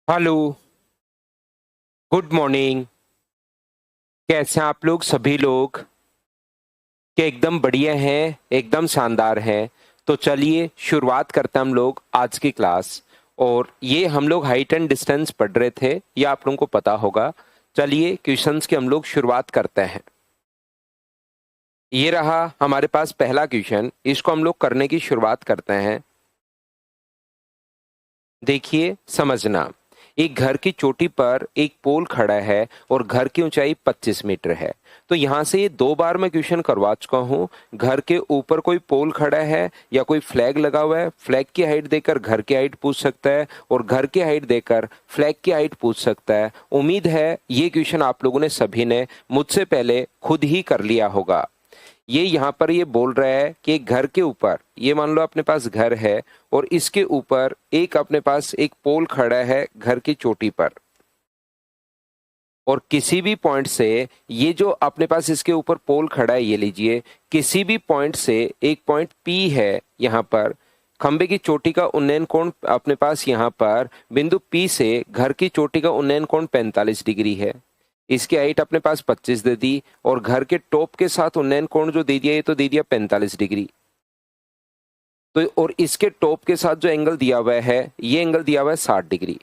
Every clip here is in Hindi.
हेलो। Good morning. कैसे हैं आप लोग सभी लोग? क्या एकदम बढ़िया हैं, एकदम शानदार हैं। तो चलिए शुरुआत करते हैं हम लोग आज की क्लास। और ये हम लोग हाइट एंड डिस्टेंस पढ़ रहे थे, ये आप लोगों को पता होगा। चलिए क्वेश्चंस की हम लोग शुरुआत करते हैं। ये रहा हमारे पास पहला क्वेश्चन, इसको हम लोग करने की शुरुआत करते हैं। देखिए समझना। एक घर की चोटी पर एक पोल खड़ा है और घर की ऊंचाई 25 मीटर है। तो यहां से ये दो बार मैं क्वेश्चन करवा चुका हूं। घर के ऊपर कोई पोल खड़ा है या कोई फ्लैग लगा हुआ है, फ्लैग की हाइट देकर घर की हाइट पूछ सकता है और घर की हाइट देकर फ्लैग की हाइट पूछ सकता है। उम्मीद है ये क्वेश्चन आप लोगों ने सभी ने मुझसे पहले खुद ही कर लिया होगा। ये यहाँ पर ये बोल रहा है कि एक घर के ऊपर, ये मान लो अपने पास घर है और इसके ऊपर एक अपने पास एक पोल खड़ा है घर की चोटी पर। और किसी भी पॉइंट से, ये जो अपने पास इसके ऊपर पोल खड़ा है ये लीजिए, किसी भी पॉइंट से एक पॉइंट पी है यहाँ पर। खंबे की चोटी का उन्नयन कोण अपने पास यहाँ पर बिंदु पी से घर की चोटी का उन्नयन कोण 45 डिग्री है। इसकी हाइट अपने पास 25 दे दी और घर के टॉप के साथ उन्नयन कोण जो दे दिया ये तो दे दिया 45 डिग्री। तो और इसके टॉप के साथ जो एंगल दिया हुआ है ये एंगल दिया हुआ है 60 डिग्री।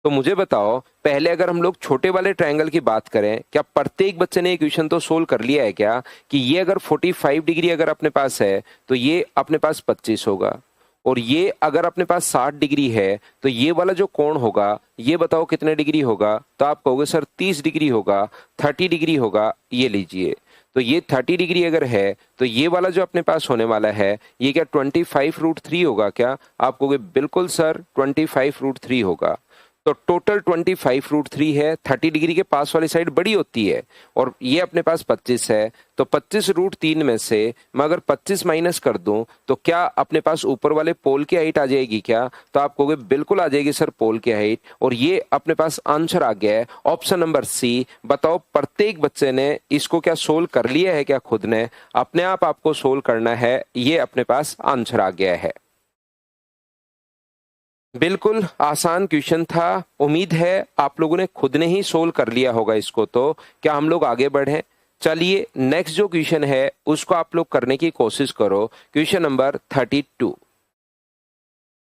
तो मुझे बताओ, पहले अगर हम लोग छोटे वाले ट्रायंगल की बात करें, क्या प्रत्येक बच्चे ने इक्वेशन तो सोल्व कर लिया है क्या कि ये अगर 45 डिग्री अगर अपने पास है तो ये अपने पास 25 होगा, और ये अगर अपने पास 60 डिग्री है तो ये वाला जो कोण होगा ये बताओ कितने डिग्री होगा? तो आप कहोगे सर 30 डिग्री होगा, 30 डिग्री होगा। ये लीजिए, तो ये 30 डिग्री अगर है तो ये वाला जो अपने पास होने वाला है ये क्या 25√3 होगा क्या? आप कहोगे बिल्कुल सर 25√3 होगा। तो टोटल 25√3 है। 30 डिग्री के पास वाली साइड बड़ी होती है और ये अपने पास 25 है। तो 25√3 में से मैं अगर 25 माइनस कर दूं तो क्या अपने पास ऊपर वाले पोल की हाइट आ जाएगी क्या? तो आप कहोगे बिल्कुल आ जाएगी सर पोल की हाइट, और ये अपने पास आंसर आ गया है ऑप्शन नंबर सी। बताओ प्रत्येक बच्चे ने इसको क्या सोल्व कर लिया है क्या? खुद ने अपने आप आपको सोल्व करना है, ये अपने पास आंसर आ गया है। बिल्कुल आसान क्वेश्चन था। उम्मीद है आप लोगों ने खुद ने ही सोल्व कर लिया होगा इसको। तो क्या हम लोग आगे बढ़ें? चलिए नेक्स्ट जो क्वेश्चन है उसको आप लोग करने की कोशिश करो। Question number 32।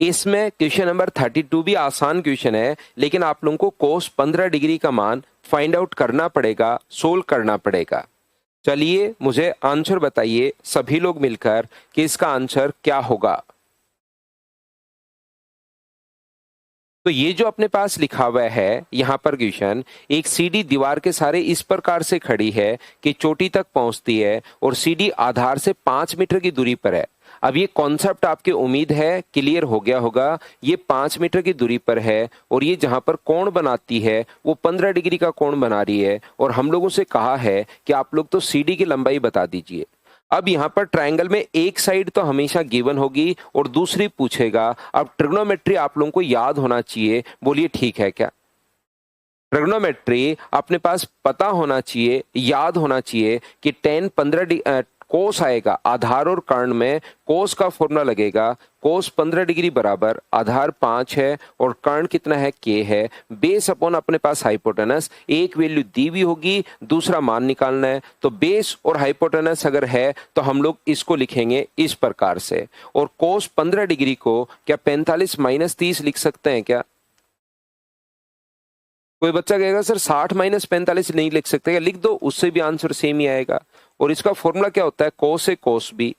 इसमें क्वेश्चन नंबर 32 भी आसान क्वेश्चन है, लेकिन आप लोगों को कोस 15 डिग्री का मान फाइंड आउट करना पड़ेगा, सोल्व करना पड़ेगा। चलिए मुझे आंसर बताइए सभी लोग मिलकर कि इसका आंसर क्या होगा। तो ये जो अपने पास लिखा हुआ है यहाँ पर क्वेश्चन, एक सीढ़ी दीवार के सारे इस प्रकार से खड़ी है कि चोटी तक पहुंचती है और सीढ़ी आधार से 5 मीटर की दूरी पर है। अब ये कॉन्सेप्ट आपके उम्मीद है क्लियर हो गया होगा। ये 5 मीटर की दूरी पर है और ये जहां पर कोण बनाती है वो 15 डिग्री का कोण बना रही है, और हम लोगों से कहा है कि आप लोग तो सीढ़ी की लंबाई बता दीजिए। अब यहां पर ट्रायंगल में एक साइड तो हमेशा गिवन होगी और दूसरी पूछेगा। अब ट्रिग्नोमेट्री आप लोगों को याद होना चाहिए, बोलिए ठीक है क्या? ट्रिग्नोमेट्री अपने पास पता होना चाहिए, याद होना चाहिए कि टेन 15 कोस आएगा आधार और कर्ण में। कोस का फॉर्मूला लगेगा, कोस 15 डिग्री बराबर आधार 5 है और कर्ण कितना है? के है। बेस अपॉन अपने पास हाइपोटेनस, एक वैल्यू दी हुई होगी, दूसरा मान निकालना है। तो बेस और हाइपोटेनस अगर है तो हम लोग इसको लिखेंगे इस प्रकार से। और कोस 15 डिग्री को क्या 45 माइनस 30 लिख सकते हैं क्या? कोई बच्चा कहेगा सर 60 माइनस 45 नहीं लिख सकते क्या? लिख दो, उससे भी आंसर सेम ही आएगा। और इसका फॉर्मूला क्या होता है? कोस ए कोस बी,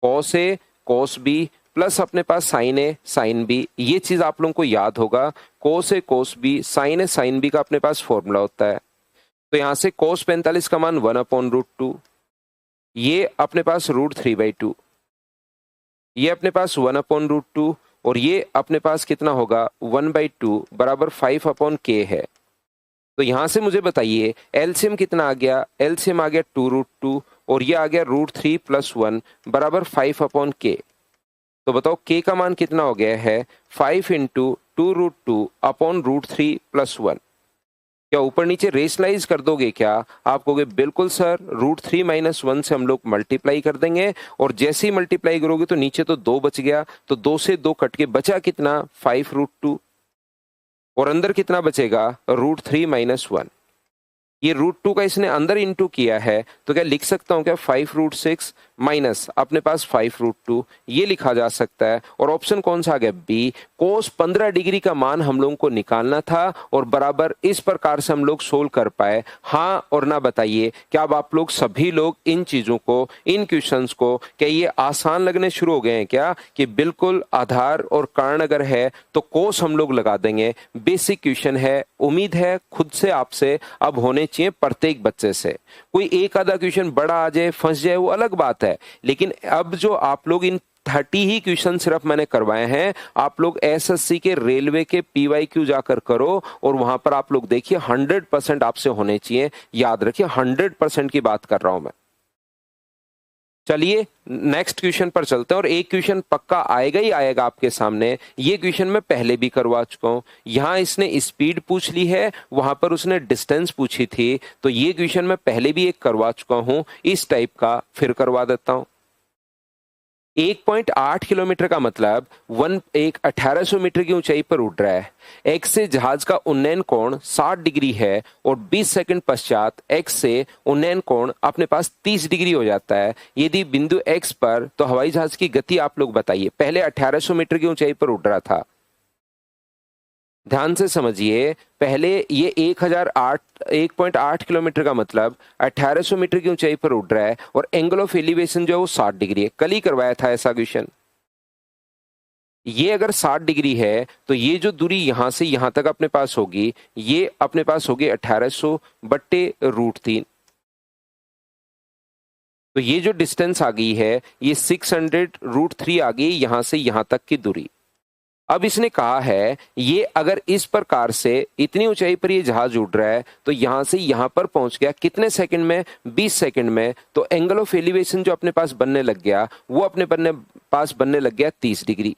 कोस ए कोस बी प्लस अपने पास साइन ए साइन बी। ये चीज आप लोगों को याद होगा। कोस ए कोस बी साइन ए साइन बी का अपने पास फॉर्मूला होता है। तो यहां से कोस 45 का मान 1/√2, ये अपने पास √3/2, ये अपने पास 1/√2, और ये अपने पास कितना होगा? 1/2 बराबर 5/k है। तो यहां से मुझे बताइए एलसीएम कितना आ गया? एलसीएम आ गया 2√2 और ये आ गया √3 + 1 बराबर 5/k। तो बताओ k का मान कितना हो गया है? 5 × 2√2/√3 + 1। क्या ऊपर नीचे रेशनलाइज कर दोगे क्या? आप कहोगे बिल्कुल सर, √3 - 1 से हम लोग मल्टीप्लाई कर देंगे, और जैसे ही मल्टीप्लाई करोगे तो नीचे तो 2 बच गया, तो 2 से 2 कट के बचा कितना? 5√2। और अंदर कितना बचेगा, √3 - 1। ये √2 का इसने अंदर इंटू किया है, तो क्या लिख सकता हूं क्या 5√6 माइनस अपने पास 5√2, ये लिखा जा सकता है। और ऑप्शन कौन सा आ गया, बी। कोस 15 डिग्री का मान हम लोगों को निकालना था और बराबर इस प्रकार से हम लोग सोल्व कर पाए। हाँ और ना बताइए, क्या अब आप लोग सभी लोग इन चीजों को, इन क्वेश्चंस को, क्या ये आसान लगने शुरू हो गए हैं क्या, कि बिल्कुल आधार और कारण अगर है तो कोस हम लोग लगा देंगे। बेसिक क्वेश्चन है, उम्मीद है खुद से आपसे अब होने चाहिए प्रत्येक बच्चे से। कोई एक आधा क्वेश्चन बड़ा आ जाए, फंस जाए, वो अलग बात है, लेकिन अब जो आप लोग इन 30 ही क्वेश्चन सिर्फ मैंने करवाए हैं, आप लोग एसएससी के रेलवे के पीवाईक्यू जाकर करो और वहां पर आप लोग देखिए 100% आपसे होने चाहिए। याद रखिए 100% की बात कर रहा हूं मैं। चलिए नेक्स्ट क्वेश्चन पर चलते हैं, और एक क्वेश्चन पक्का आएगा ही आएगा आपके सामने। ये क्वेश्चन मैं पहले भी करवा चुका हूं। यहां इसने स्पीड पूछ ली है, वहां पर उसने डिस्टेंस पूछी थी, तो ये क्वेश्चन मैं पहले भी एक करवा चुका हूं, इस टाइप का फिर करवा देता हूं। 1.8 किलोमीटर का मतलब 1800 मीटर की ऊंचाई पर उड़ रहा है। एक्स से जहाज का उन्नयन कोण 60 डिग्री है और 20 सेकंड पश्चात एक्स से उन्नयन कोण अपने पास 30 डिग्री हो जाता है। यदि बिंदु एक्स पर, तो हवाई जहाज की गति आप लोग बताइए। पहले 1800 मीटर की ऊंचाई पर उड़ रहा था, ध्यान से समझिए। पहले ये 1.8 किलोमीटर का मतलब 1800 मीटर की ऊंचाई पर उड़ रहा है और एंगल ऑफ एलिवेशन जो है वो 60 डिग्री है। कल ही करवाया था ऐसा क्वेश्चन। ये अगर 60 डिग्री है तो ये जो दूरी यहां से यहां तक अपने पास होगी, ये अपने पास होगी 1800 बट्टे √3। तो ये जो डिस्टेंस आ गई है ये 600 √3 आ गई यहां से यहां तक की दूरी। अब इसने कहा है ये अगर इस प्रकार से इतनी ऊंचाई पर ये जहाज उड़ रहा है तो यहां से यहां पर पहुंच गया कितने सेकंड में, 20 सेकंड में। तो एंगल ऑफ एलिवेशन जो अपने पास बनने लग गया वो अपने पास बनने लग गया 30 डिग्री।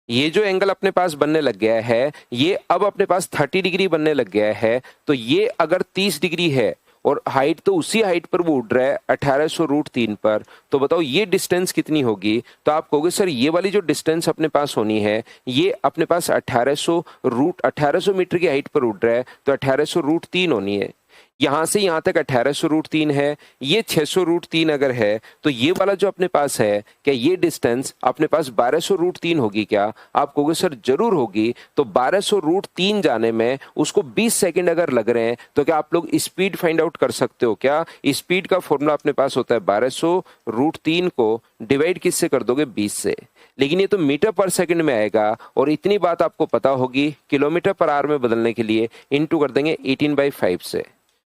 ये जो एंगल अपने पास बनने लग गया है ये अब अपने पास 30 डिग्री बनने लग गया है। तो ये अगर 30 डिग्री है और हाइट तो उसी हाइट पर वो उड़ रहा है 1800 √3 पर, तो बताओ ये डिस्टेंस कितनी होगी। तो आप कहोगे सर ये वाली जो डिस्टेंस अपने पास होनी है ये अपने पास 1800 मीटर की हाइट पर उड़ रहा है, तो 1800 √3 होनी है। यहां से यहां तक 1800 √3 है, ये 600 √3 अगर है तो ये वाला जो अपने पास है, क्या ये डिस्टेंस अपने पास 1200 √3 होगी क्या। आप कहोगे सर जरूर होगी। तो 1200 √3 जाने में उसको 20 सेकंड अगर लग रहे हैं तो क्या आप लोग स्पीड फाइंड आउट कर सकते हो क्या। स्पीड का फॉर्मूला अपने पास होता है 1200 √3 को डिवाइड किससे कर दोगे, 20 से। लेकिन ये तो मीटर पर सेकंड में आएगा और इतनी बात आपको पता होगी, किलोमीटर पर आवर में बदलने के लिए इंटू कर देंगे 18/5 से।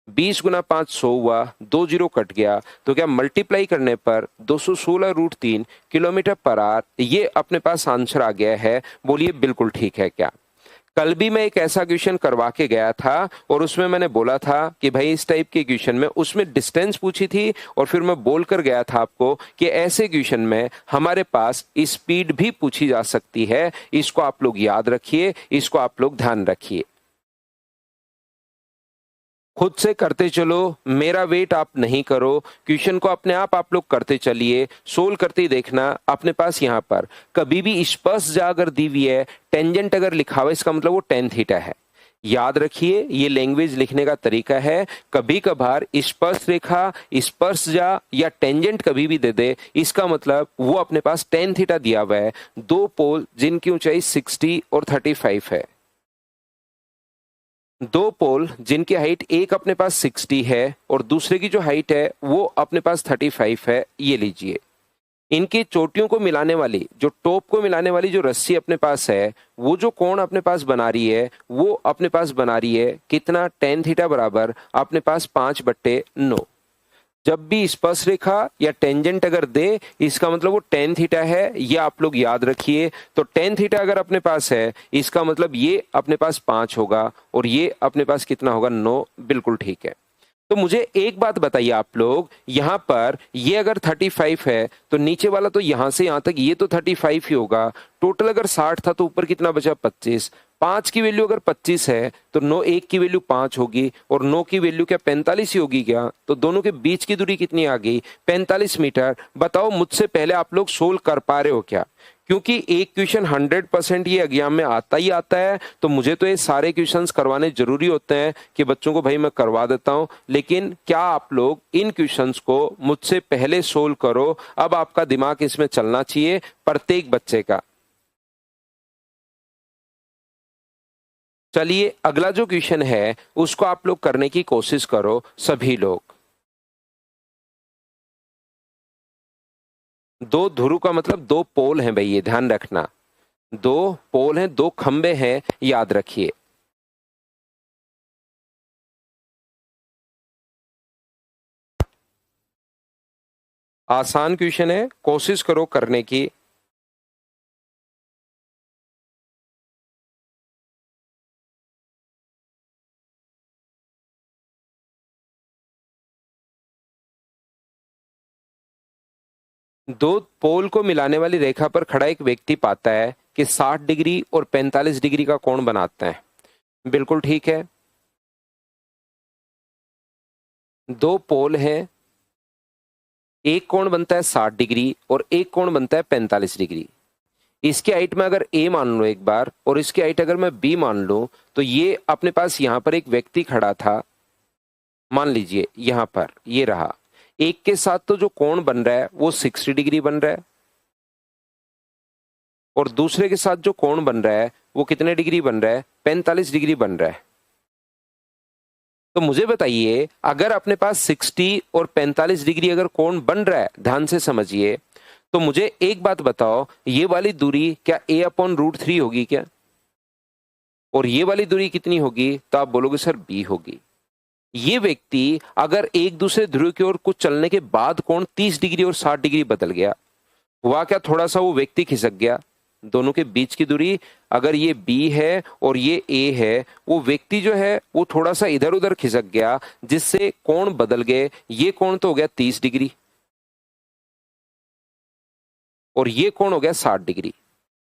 20 गुना 5 100 हुआ, 2 जीरो कट गया, तो क्या मल्टीप्लाई करने पर 216 √3 किलोमीटर पर आवर ये अपने पास आंसर आ गया है। बोलिए बिल्कुल ठीक है क्या। कल भी मैं एक ऐसा क्वेश्चन करवा के गया था और उसमें मैंने बोला था कि भाई इस टाइप के क्वेश्चन में उसमें डिस्टेंस पूछी थी और फिर मैं बोल कर गया था आपको कि ऐसे क्वेश्चन में हमारे पास स्पीड भी पूछी जा सकती है। इसको आप लोग याद रखिए, इसको आप लोग ध्यान रखिए। खुद से करते चलो, मेरा वेट आप नहीं करो। क्वेश्चन को अपने आप लोग करते चलिए, सोल्व करते ही देखना। अपने पास यहाँ पर कभी भी स्पर्शजा अगर दी हुई है, टेंजेंट अगर लिखा हुआ है, इसका मतलब वो tan थीटा है। याद रखिए ये लैंग्वेज लिखने का तरीका है। कभी कभार स्पर्श रेखा, स्पर्शजा या टेंजेंट कभी भी दे दे, इसका मतलब वो अपने पास tan थीटा दिया हुआ है। दो पोल जिनकी ऊंचाई 60 और 35 है, दो पोल जिनकी हाइट एक अपने पास 60 है और दूसरे की जो हाइट है वो अपने पास 35 है। ये लीजिए, इनकी चोटियों को मिलाने वाली, जो टॉप को मिलाने वाली जो रस्सी अपने पास है, वो जो कोण अपने पास बना रही है वो अपने पास बना रही है कितना, tan थीटा बराबर अपने पास 5/9। जब भी स्पर्श रेखा या टेंजेंट अगर दे, इसका मतलब वो tan थीटा है, ये आप लोग याद रखिए। तो tan थीटा अगर अपने पास है, इसका मतलब ये अपने पास 5 होगा और ये अपने पास कितना होगा, 9। बिल्कुल ठीक है। तो मुझे एक बात बताइए आप लोग, यहां पर ये अगर 35 है तो नीचे वाला तो यहां से यहां तक ये तो 35 ही होगा। टोटल अगर 60 था तो ऊपर कितना बचा, 25। 5 की वैल्यू अगर 25 है तो 9 1 की वैल्यू 5 होगी और 9 की वैल्यू क्या 45 ही होगी क्या? तो दोनों के बीच की दूरी कितनी आ गई? 45 मीटर। बताओ मुझसे पहले आप लोग सोल्व कर पा रहे हो क्या? क्योंकि एक क्वेश्चन 100% ये एग्जाम में आता ही आता है, तो मुझे तो ये सारे क्वेश्चंस करवाने जरूरी होते हैं कि बच्चों को भाई मैं करवा देता हूं। लेकिन क्या आप लोग इन क्वेश्चंस को मुझसे पहले सोल्व करो? अब आपका दिमाग इसमें चलना चाहिए, प्रत्येक बच्चे का। चलिए अगला जो क्वेश्चन है उसको आप लोग करने की कोशिश करो सभी लोग। दो ध्रुव का मतलब दो पोल हैं भाई, ये ध्यान रखना। दो पोल हैं, दो खंबे हैं, याद रखिए। आसान क्वेश्चन है, कोशिश करो करने की। दो पोल को मिलाने वाली रेखा पर खड़ा एक व्यक्ति पाता है कि 60 डिग्री और 45 डिग्री का कोण बनाते हैं। बिल्कुल ठीक है। दो पोल हैं, एक कोण बनता है 60 डिग्री और एक कोण बनता है 45 डिग्री। इसकी हाइट में अगर ए मान लो एक बार और इसकी हाइट अगर मैं बी मान लूं, तो ये अपने पास यहां पर एक व्यक्ति खड़ा था, मान लीजिए यहां पर ये रहा। एक के साथ तो जो कोण बन रहा है वो 60 डिग्री बन रहा है और दूसरे के साथ जो कोण बन रहा है वो कितने डिग्री बन रहा है? 45 डिग्री बन रहा है। तो मुझे बताइए, अगर अपने पास 60 और 45 डिग्री अगर कोण बन रहा है, ध्यान से समझिए, तो मुझे एक बात बताओ, ये वाली दूरी क्या a/√3 होगी क्या? और ये वाली दूरी कितनी होगी? तो आप बोलोगे सर b होगी। ये व्यक्ति अगर एक दूसरे ध्रुव की ओर कुछ चलने के बाद कोण 30 डिग्री और 60 डिग्री बदल गया, हुआ क्या? थोड़ा सा वो व्यक्ति खिसक गया। दोनों के बीच की दूरी अगर ये b है और ये a है, वो व्यक्ति जो है वो थोड़ा सा इधर उधर खिसक गया, जिससे कोण बदल गए। ये कोण तो हो गया 30 डिग्री और ये कोण हो गया 60 डिग्री।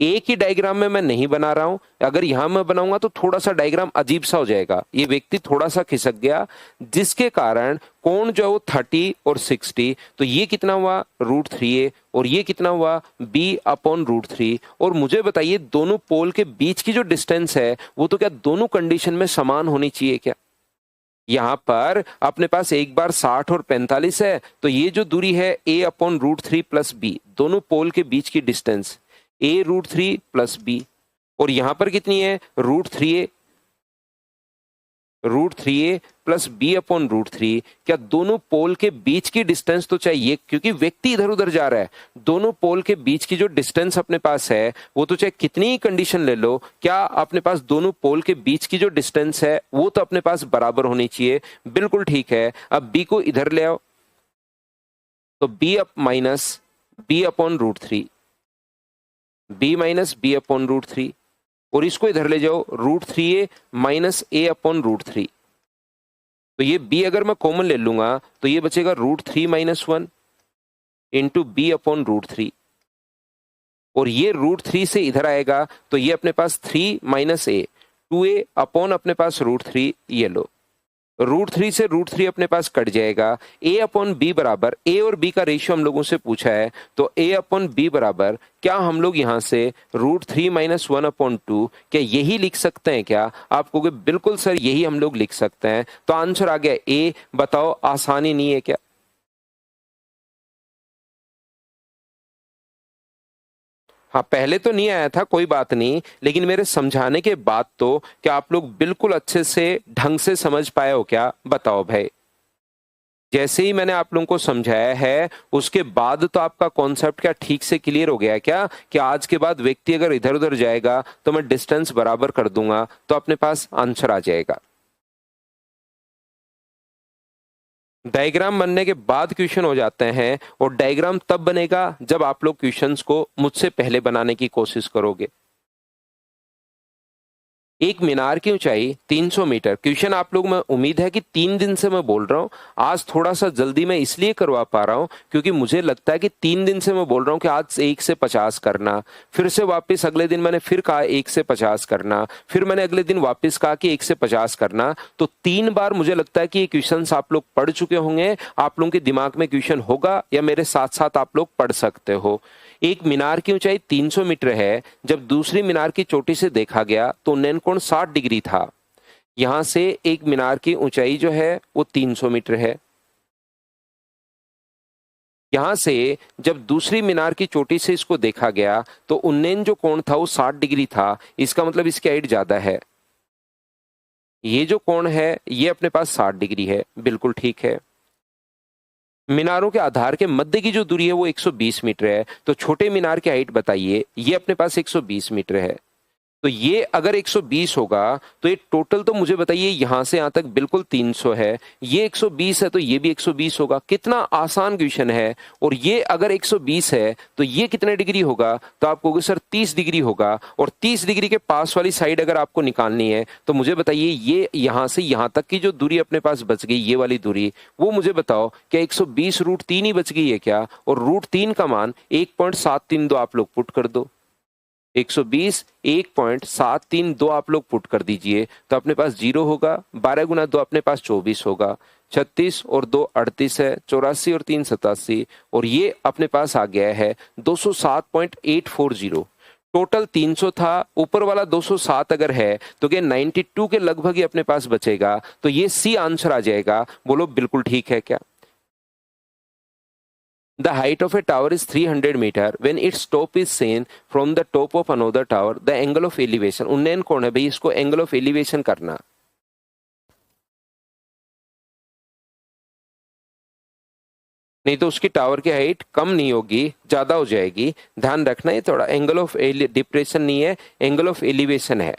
एक ही डायग्राम में मैं नहीं बना रहा हूं, अगर यहां मैं बनाऊंगा तो थोड़ा सा डायग्राम अजीब सा हो जाएगा। ये व्यक्ति थोड़ा सा खिसक गया, जिसके कारण कोण जो है वो 30 और 60, तो ये कितना हुआ? √3a और ये कितना हुआ? b/√3। और मुझे बताइए, दोनों पोल के बीच की जो डिस्टेंस है वो तो क्या दोनों कंडीशन में समान होनी चाहिए क्या? यहां पर अपने पास एक बार 60 और 45 है, तो ये जो दूरी है a/√3 प्लस b, दोनों पोल के बीच की डिस्टेंस a√3 प्लस b, और यहां पर कितनी है? √3a plus b/√3। क्या दोनों पोल के बीच की डिस्टेंस तो चाहिए, क्योंकि व्यक्ति इधर उधर जा रहा है। दोनों पोल के बीच की जो डिस्टेंस अपने पास है वो तो चाहे कितनी ही कंडीशन ले लो, क्या अपने पास दोनों पोल के बीच की जो डिस्टेंस है वो तो अपने पास बराबर होनी चाहिए। बिल्कुल ठीक है। अब b को इधर ले आओ, तो b/√3, b-b/√3, और इसको इधर ले जाओ, √3a माइनस a/√3। तो ये b अगर मैं कॉमन ले लूंगा तो ये बचेगा √3 - 1 इंटू b/√3, और ये √3 से इधर आएगा तो ये अपने पास 3 - a, 2a अपॉन अपने पास √3। ये लो, √3 से √3 अपने पास कट जाएगा। a/b बराबर, a और b का रेशियो हम लोगों से पूछा है, तो a/b बराबर क्या हम लोग यहां से √3 - 1/2 क्या यही लिख सकते हैं क्या? आप कहोगे बिल्कुल सर यही हम लोग लिख सकते हैं। तो आंसर आ गया a। बताओ आसानी नहीं है क्या? हाँ, पहले तो नहीं आया था, कोई बात नहीं, लेकिन मेरे समझाने के बाद तो क्या आप लोग बिल्कुल अच्छे से ढंग से समझ पाए हो क्या? बताओ भाई। जैसे ही मैंने आप लोगों को समझाया है उसके बाद तो आपका कॉन्सेप्ट क्या ठीक से क्लियर हो गया है क्या, कि आज के बाद व्यक्ति अगर इधर उधर जाएगा तो मैं डिस्टेंस बराबर कर दूंगा तो अपने पास आंसर आ जाएगा। डायग्राम बनने के बाद क्वेश्चन हो जाते हैं, और डायग्राम तब बनेगा जब आप लोग क्वेश्चंस को मुझसे पहले बनाने की कोशिश करोगे। एक मीनार की ऊंचाई 300 मीटर। क्वेश्चन आप लोग, मैं उम्मीद है कि 3 दिन से मैं बोल रहा हूं, आज थोड़ा सा जल्दी मैं इसलिए करवा पा रहा हूं क्योंकि मुझे लगता है कि 3 दिन से मैं बोल रहा हूं कि आज 1 से 50 करना, फिर से वापस अगले दिन मैंने फिर कहा 1 से 50 करना, फिर मैंने अगले दिन वापस कहा कि 1 से 50 करना। तो 3 बार मुझे लगता है कि ये क्वेश्चन आप लोग पढ़ चुके होंगे, आप लोगों के दिमाग में क्वेश्चन होगा या मेरे साथ साथ आप लोग पढ़ सकते हो। एक मीनार की ऊंचाई 300 मीटर है। जब दूसरी मीनार की चोटी से देखा गया तो उन्नयन कोण 60 डिग्री था। यहां से एक मीनार की ऊंचाई जो है वो 300 मीटर है। यहां से जब दूसरी मीनार की चोटी से इसको देखा गया तो उन्नयन जो कोण था वो 60 डिग्री था। इसका मतलब इसकी हाइट ज्यादा है। ये जो कोण है ये अपने पास 60 डिग्री है, बिल्कुल ठीक है। मीनारों के आधार के मध्य की जो दूरी है वो 120 मीटर है। तो छोटे मीनार की हाइट बताइए, ये अपने पास 120 मीटर है। तो ये अगर 120 होगा तो ये टोटल तो मुझे बताइए यहां से यहां तक बिल्कुल 300 है, ये 120 है तो ये भी 120 होगा। कितना आसान क्वेश्चन है। और ये अगर 120 है तो ये कितने डिग्री होगा, तो आप कहोगे सर 30 डिग्री होगा। और 30 डिग्री के पास वाली साइड अगर आपको निकालनी है तो मुझे बताइए ये यहां से यहां तक की जो दूरी अपने पास बच गई, ये वाली दूरी, वो मुझे बताओ क्या 120 रूट 3 ही बच गई है क्या। और रूट 3 का मान 1.732 आप लोग पुट कर दो। 120 1.732 आप लोग पुट कर दीजिए तो अपने पास 0 होगा। 12 गुना 2 अपने पास 24 होगा। 36 और 2 38 है। 84 और 3 87 और ये अपने पास आ गया है 207.840। टोटल 300 था, ऊपर वाला 207 अगर है तो क्या 92 के लगभग ही अपने पास बचेगा। तो ये सी आंसर आ जाएगा। बोलो बिल्कुल ठीक है क्या। The height of a tower is 300 meter. When its top is seen from the top of another tower, the angle of elevation, उन्नयन कोण है भाई, इसको एंगल ऑफ एलिवेशन करना। नहीं तो उसकी टावर की हाइट कम नहीं होगी, ज्यादा हो जाएगी। ध्यान रखना, ये थोड़ा एंगल ऑफ डिप्रेशन नहीं है, एंगल ऑफ एलिवेशन है।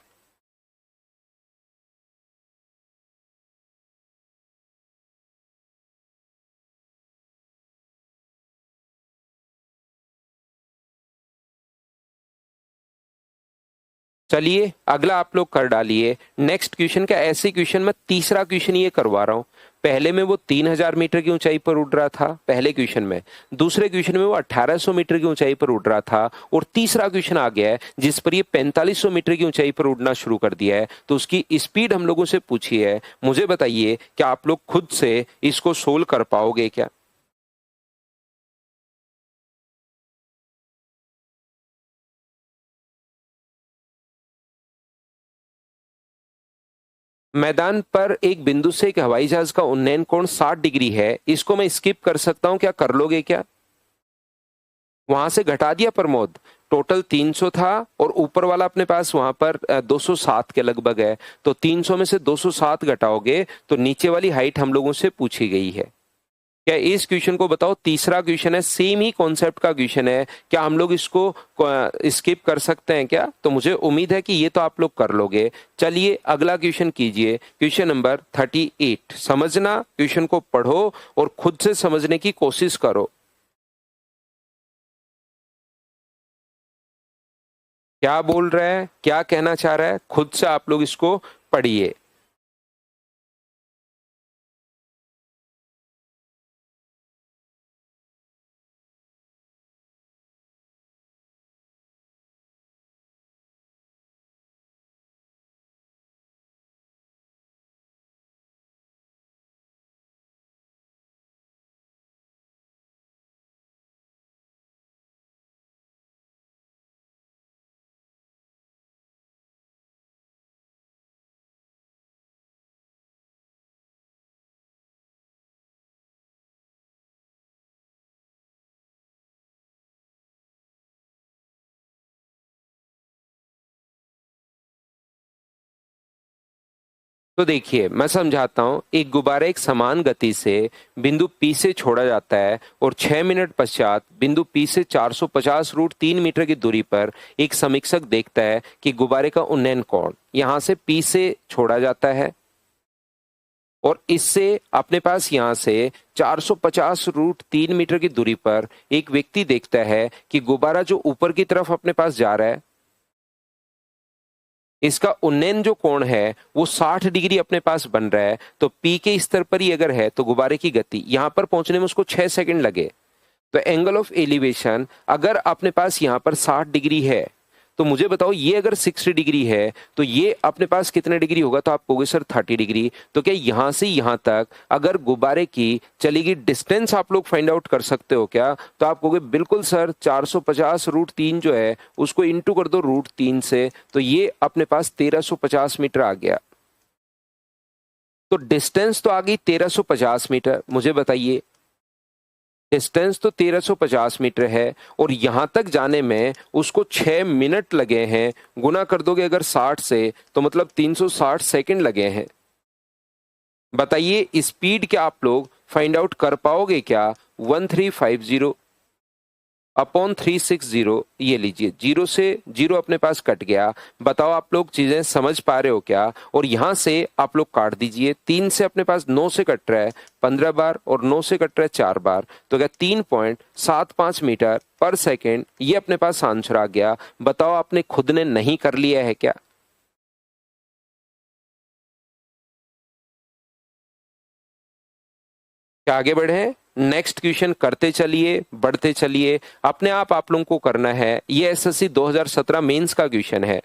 चलिए अगला आप लोग कर डालिए। नेक्स्ट क्वेश्चन का ऐसे क्वेश्चन मैं तीसरा क्वेश्चन ये करवा रहा हूं। पहले में वो 3000 मीटर की ऊंचाई पर उड़ रहा था पहले क्वेश्चन में, दूसरे क्वेश्चन में वो 1800 मीटर की ऊंचाई पर उड़ रहा था, और तीसरा क्वेश्चन आ गया है जिस पर ये 4500 मीटर की ऊंचाई पर उड़ना शुरू कर दिया है। तो उसकी स्पीड हम लोगों से पूछी है। मुझे बताइए क्या आप लोग खुद से इसको सोल्व कर पाओगे क्या। मैदान पर एक बिंदु से एक हवाई जहाज का उन्नयन कोण 60 डिग्री है, इसको मैं स्किप कर सकता हूं क्या, कर लोगे क्या। वहां से घटा दिया प्रमोद। टोटल 300 था और ऊपर वाला अपने पास वहां पर 207 के लगभग है। तो 300 में से 207 घटाओगे तो नीचे वाली हाइट हम लोगों से पूछी गई है। क्या इस क्वेश्चन को बताओ, तीसरा क्वेश्चन है, सेम ही कॉन्सेप्ट का क्वेश्चन है, क्या हम लोग इसको स्किप कर सकते हैं क्या। तो मुझे उम्मीद है कि ये तो आप लोग कर लोगे। चलिए अगला क्वेश्चन कीजिए, क्वेश्चन नंबर 38। समझना, क्वेश्चन को पढ़ो और खुद से समझने की कोशिश करो। क्या बोल रहा है, क्या कहना चाह रहा है, खुद से आप लोग इसको पढ़िए। तो देखिए मैं समझाता हूं। एक गुब्बारा एक समान गति से बिंदु P से छोड़ा जाता है और 6 मिनट पश्चात बिंदु P से 450 रूट 3 मीटर की दूरी पर एक समीक्षक देखता है कि गुब्बारे का उन्नयन कोण यहां से P से छोड़ा जाता है और इससे अपने पास यहां से 450 रूट 3 मीटर की दूरी पर एक व्यक्ति देखता है कि गुब्बारा जो ऊपर की तरफ अपने पास जा रहा है, इसका उन्नयन जो कोण है वो 60 डिग्री अपने पास बन रहा है, तो P के स्तर पर ही अगर है तो गुब्बारे की गति यहां पर पहुंचने में उसको 6 सेकंड लगे। तो एंगल ऑफ एलिवेशन अगर अपने पास यहां पर 60 डिग्री है, तो मुझे बताओ ये अगर 60 डिग्री है तो ये अपने पास कितने डिग्री होगा? तो आप कहोगे सर 30 डिग्री। तो क्या यहां से यहां तक अगर गुब्बारे की चलेगी डिस्टेंस आप लोग फाइंड आउट कर सकते हो क्या? तो आप कहोगे बिल्कुल सर, 450 रूट 3 जो है उसको इंटू कर दो रूट 3 से, तो ये अपने पास 1350 मीटर आ गया। तो डिस्टेंस तो आ गई 1350 मीटर। मुझे बताइए, डिस्टेंस तो 1350 मीटर है और यहां तक जाने में उसको 6 मिनट लगे हैं। गुना कर दोगे अगर 60 से तो मतलब 360 सेकंड लगे हैं। बताइए स्पीड क्या आप लोग फाइंड आउट कर पाओगे क्या? 1350 अपॉन 360, ये लीजिए, 0 से 0 अपने पास कट गया। बताओ आप लोग चीजें समझ पा रहे हो क्या? और यहां से आप लोग काट दीजिए, 3 से अपने पास 9 से कट रहा है 15 बार और 9 से कट रहा है 4 बार, तो क्या 3.75 मीटर पर सेकेंड ये अपने पास आंसर आ गया। बताओ आपने खुद ने नहीं कर लिया है क्या? क्या आगे बढ़े? नेक्स्ट क्वेश्चन करते चलिए, बढ़ते चलिए। अपने आप लोगों को करना है। ये एसएससी 2017 मेंस का क्वेश्चन है,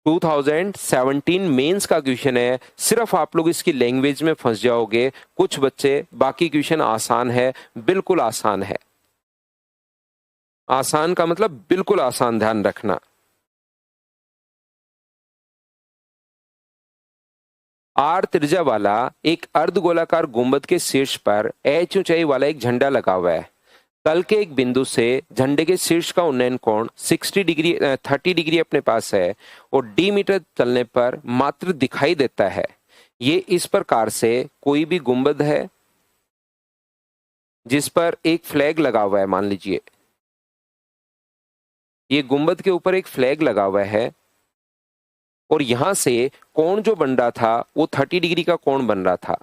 2017 मेंस का क्वेश्चन है। सिर्फ आप लोग इसकी लैंग्वेज में फंस जाओगे कुछ बच्चे, बाकी क्वेश्चन आसान है, बिल्कुल आसान है। आसान का मतलब बिल्कुल आसान, ध्यान रखना। आर त्रिज्या वाला एक अर्धगोलाकार गुंबद के शीर्ष पर एच ऊंचाई वाला एक झंडा लगा हुआ है। तल के एक बिंदु से झंडे के शीर्ष का उन्नयन कोण 30 डिग्री अपने पास है और डी मीटर चलने पर मात्र दिखाई देता है। ये इस प्रकार से कोई भी गुंबद है जिस पर एक फ्लैग लगा हुआ है। मान लीजिए ये गुंबद के ऊपर एक फ्लैग लगा हुआ है और यहां से कोण जो बन रहा था वो 30 डिग्री का कोण बन रहा था।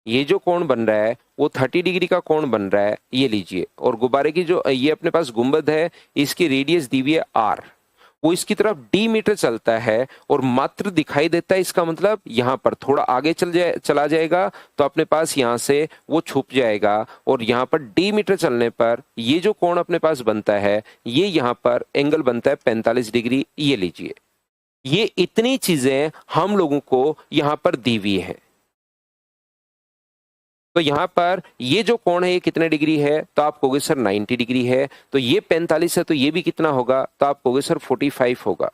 ये जो कोण बन रहा है वो 30 डिग्री का कोण बन रहा है, ये लीजिए। और गुब्बारे की जो ये अपने पास गुंबद है, इसकी रेडियस दी हुई है आर, वो इसकी तरफ डी मीटर चलता है और मात्र दिखाई देता है। इसका मतलब यहां पर थोड़ा आगे चला जाएगा तो अपने पास यहां से वो छुप जाएगा और यहां पर डी मीटर चलने पर ये जो कोण अपने पास बनता है, ये यहां पर एंगल बनता है 45 डिग्री। ये लीजिए, ये इतनी चीजें हम लोगों को यहां पर दी हुई है। तो यहां पर ये जो कोण है ये कितने डिग्री है? तो आप कहोगे सर 90 डिग्री है। तो ये 45 है तो ये भी कितना होगा? तो आप कहोगे सर 45 होगा।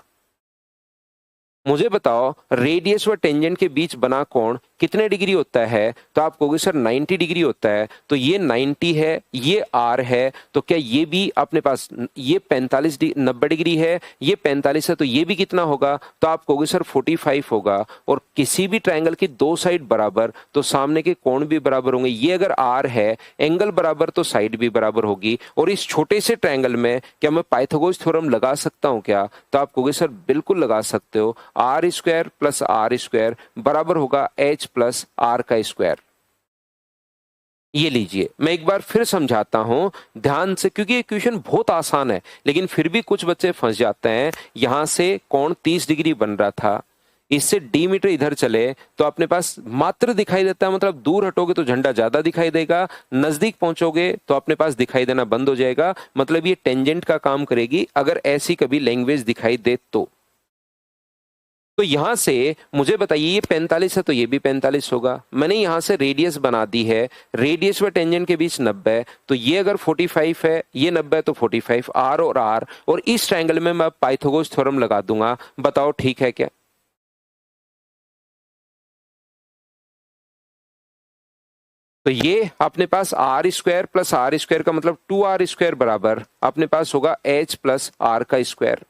मुझे बताओ रेडियस व टेंजेंट के बीच बना कोण कितने डिग्री होता है? तो आप कहोगे सर 90 डिग्री होता है। तो ये 90 है, ये आर है, तो क्या ये भी अपने पास ये 90 डिग्री है, ये 45 है, तो ये भी कितना होगा? तो आप कहोगे सर 45 होगा। और किसी भी ट्रायंगल की दो साइड बराबर तो सामने के कोण भी बराबर होंगे। ये अगर आर है, एंगल बराबर तो साइड भी बराबर होगी। और इस छोटे से ट्रायंगल में क्या मैं पाइथागोरस थ्योरम लगा सकता हूं क्या? तो आप कहोगे सर बिल्कुल लगा सकते हो। R square plus are square बराबर होगा एच प्लस आर का स्क्वायर। ये लीजिए, मैं एक बार फिर समझाता हूं ध्यान से, क्योंकि ये क्वेश्चन बहुत आसान है लेकिन फिर भी कुछ बच्चे फंस जाते हैं। यहां से कोण 30 डिग्री बन रहा था, इससे डी मीटर इधर चले तो अपने पास मात्र दिखाई देता है, मतलब दूर हटोगे तो झंडा ज्यादा दिखाई देगा, नजदीक पहुंचोगे तो अपने पास दिखाई देना बंद हो जाएगा। मतलब ये टेंजेंट का काम करेगी अगर ऐसी कभी लैंग्वेज दिखाई दे तो यहां से मुझे बताइए ये 45 है तो ये भी 45 होगा। मैंने यहां से रेडियस बना दी है, रेडियस व टेंजेंट के बीच 90 है, तो ये अगर 45 है, ये 90 है, तो 45 आर और आर, और इस ट्रायंगल में मैं पाइथागोरस थ्योरम लगा दूंगा। बताओ ठीक है क्या? तो ये अपने पास r square plus are square का मतलब 2r स्क्वायर बराबर अपने पास होगा h प्लस आर का स्क्वायर।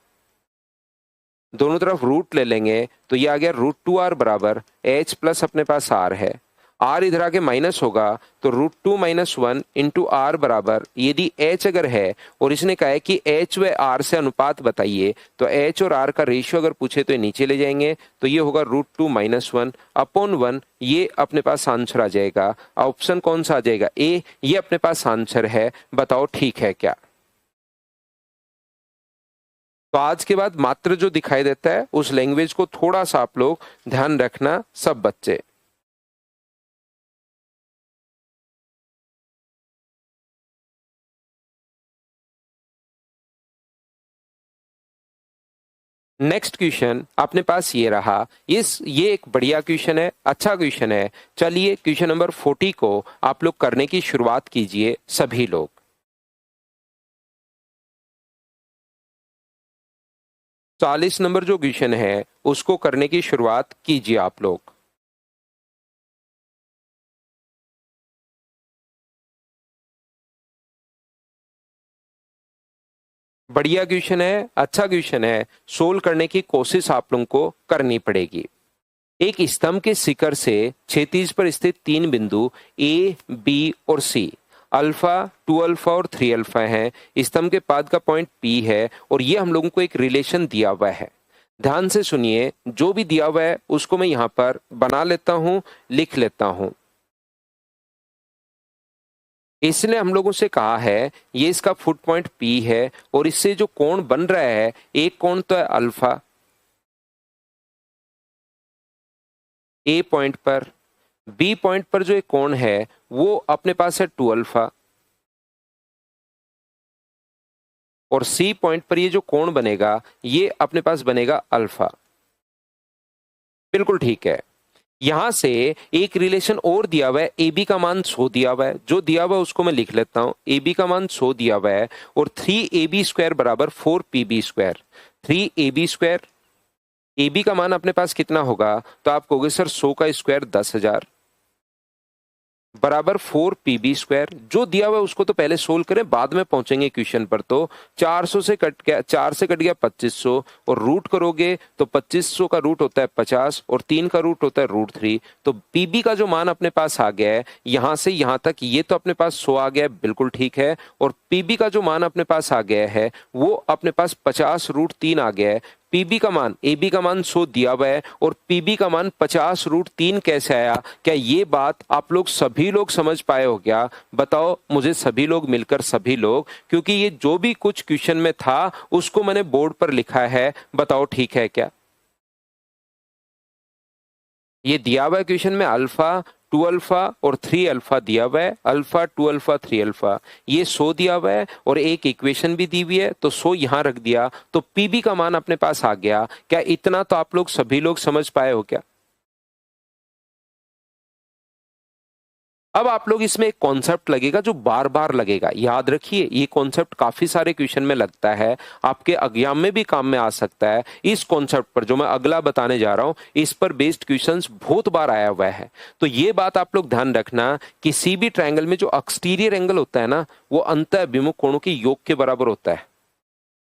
दोनों तरफ रूट ले लेंगे तो ये आ गया √2r बराबर h प्लस अपने पास r है। r इधर आके माइनस होगा तो √2 - 1 इंटू आर बराबर, यदि h अगर है और इसने कहा है कि h व r से अनुपात बताइए, तो h और r का रेशियो अगर पूछे तो ये नीचे ले जाएंगे, तो ये होगा √2 - 1 अपॉन 1। ये अपने पास आंसर आ जाएगा। ऑप्शन कौन सा आ जाएगा? ए, ये अपने पास आंसर है। बताओ ठीक है क्या? तो आज के बाद मात्र जो दिखाई देता है उस लैंग्वेज को थोड़ा सा आप लोग ध्यान रखना सब बच्चे। नेक्स्ट क्वेश्चन अपने पास ये रहा। ये एक बढ़िया क्वेश्चन है, अच्छा क्वेश्चन है। चलिए क्वेश्चन नंबर 40 को आप लोग करने की शुरुआत कीजिए सभी लोग। 40 नंबर जो क्वेश्चन है उसको करने की शुरुआत कीजिए आप लोग। बढ़िया क्वेश्चन है, अच्छा क्वेश्चन है। सोल्व करने की कोशिश आप लोगों को करनी पड़ेगी। एक स्तंभ के शिखर से क्षैतिज पर स्थित तीन बिंदु ए, बी और सी अल्फा, 2 अल्फा और 3 अल्फा हैं। स्तंभ के पाद का पॉइंट पी है और ये हम लोगों को एक रिलेशन दिया हुआ है। ध्यान से सुनिए, जो भी दिया हुआ है उसको मैं यहां पर बना लेता हूं, लिख लेता हूं। इसलिए हम लोगों से कहा है ये इसका फुट पॉइंट पी है और इससे जो कोण बन रहा है, एक कोण तो है अल्फा ए पॉइंट पर, बी पॉइंट पर जो एक कोण है वो अपने पास है 2 अल्फा और सी पॉइंट पर ये जो कोण बनेगा ये अपने पास बनेगा अल्फा। बिल्कुल ठीक है। यहां से एक रिलेशन और दिया हुआ है, ए बी का मान 100 दिया हुआ है। जो दिया हुआ है उसको मैं लिख लेता हूं। ए बी का मान 100 दिया हुआ है और 3ab² बराबर 4pb²। 3ab², ए बी का मान अपने पास कितना होगा, तो आप कहोगे सर 100 का स्क्वायर 10,000 बराबर 4pb²। जो दिया हुआ है उसको तो पहले सोल्व करें, बाद में पहुंचेंगे क्वेश्चन पर। तो 400 से कट गया, 4 से कट गया 2500 और रूट करोगे तो 2500 का रूट होता है 50 और 3 का रूट होता है √3। तो पीबी का जो मान अपने पास आ गया है यहां से यहां तक, ये तो अपने पास 100 आ गया है, बिल्कुल ठीक है। और पीबी का जो मान अपने पास आ गया है वो अपने पास 50√3 आ गया है। पीबी का मान, ए बी का मान 100 दिया हुआ है और पीबी का मान 50√3 कैसे आया? क्या ये बात आप लोग सभी लोग समझ पाए हो क्या? बताओ मुझे सभी लोग मिलकर, सभी लोग, क्योंकि ये जो भी कुछ क्वेश्चन में था उसको मैंने बोर्ड पर लिखा है। बताओ ठीक है क्या? ये दिया हुआ है क्वेश्चन में अल्फा, 2 अल्फा और 3 अल्फा दिया हुआ है। अल्फा, 2 अल्फा, 3 अल्फा, ये 100 दिया हुआ है और एक इक्वेशन भी दी हुई है, तो 100 यहां रख दिया तो पीबी का मान अपने पास आ गया। क्या इतना तो आप लोग सभी लोग समझ पाए हो क्या? अब आप लोग इसमें एक कॉन्सेप्ट लगेगा जो बार बार लगेगा, याद रखिए। ये कॉन्सेप्ट काफी सारे क्वेश्चन में लगता है, आपके एग्जाम में भी काम में आ सकता है। इस कॉन्सेप्ट पर जो मैं अगला बताने जा रहा हूं, इस पर बेस्ड क्वेश्चंस बहुत बार आया हुआ है। तो ये बात आप लोग ध्यान रखना, किसी भी ट्रायंगल में जो एक्सटीरियर एंगल होता है ना, वो अंतः अभिमुख कोणों के योग के बराबर होता है।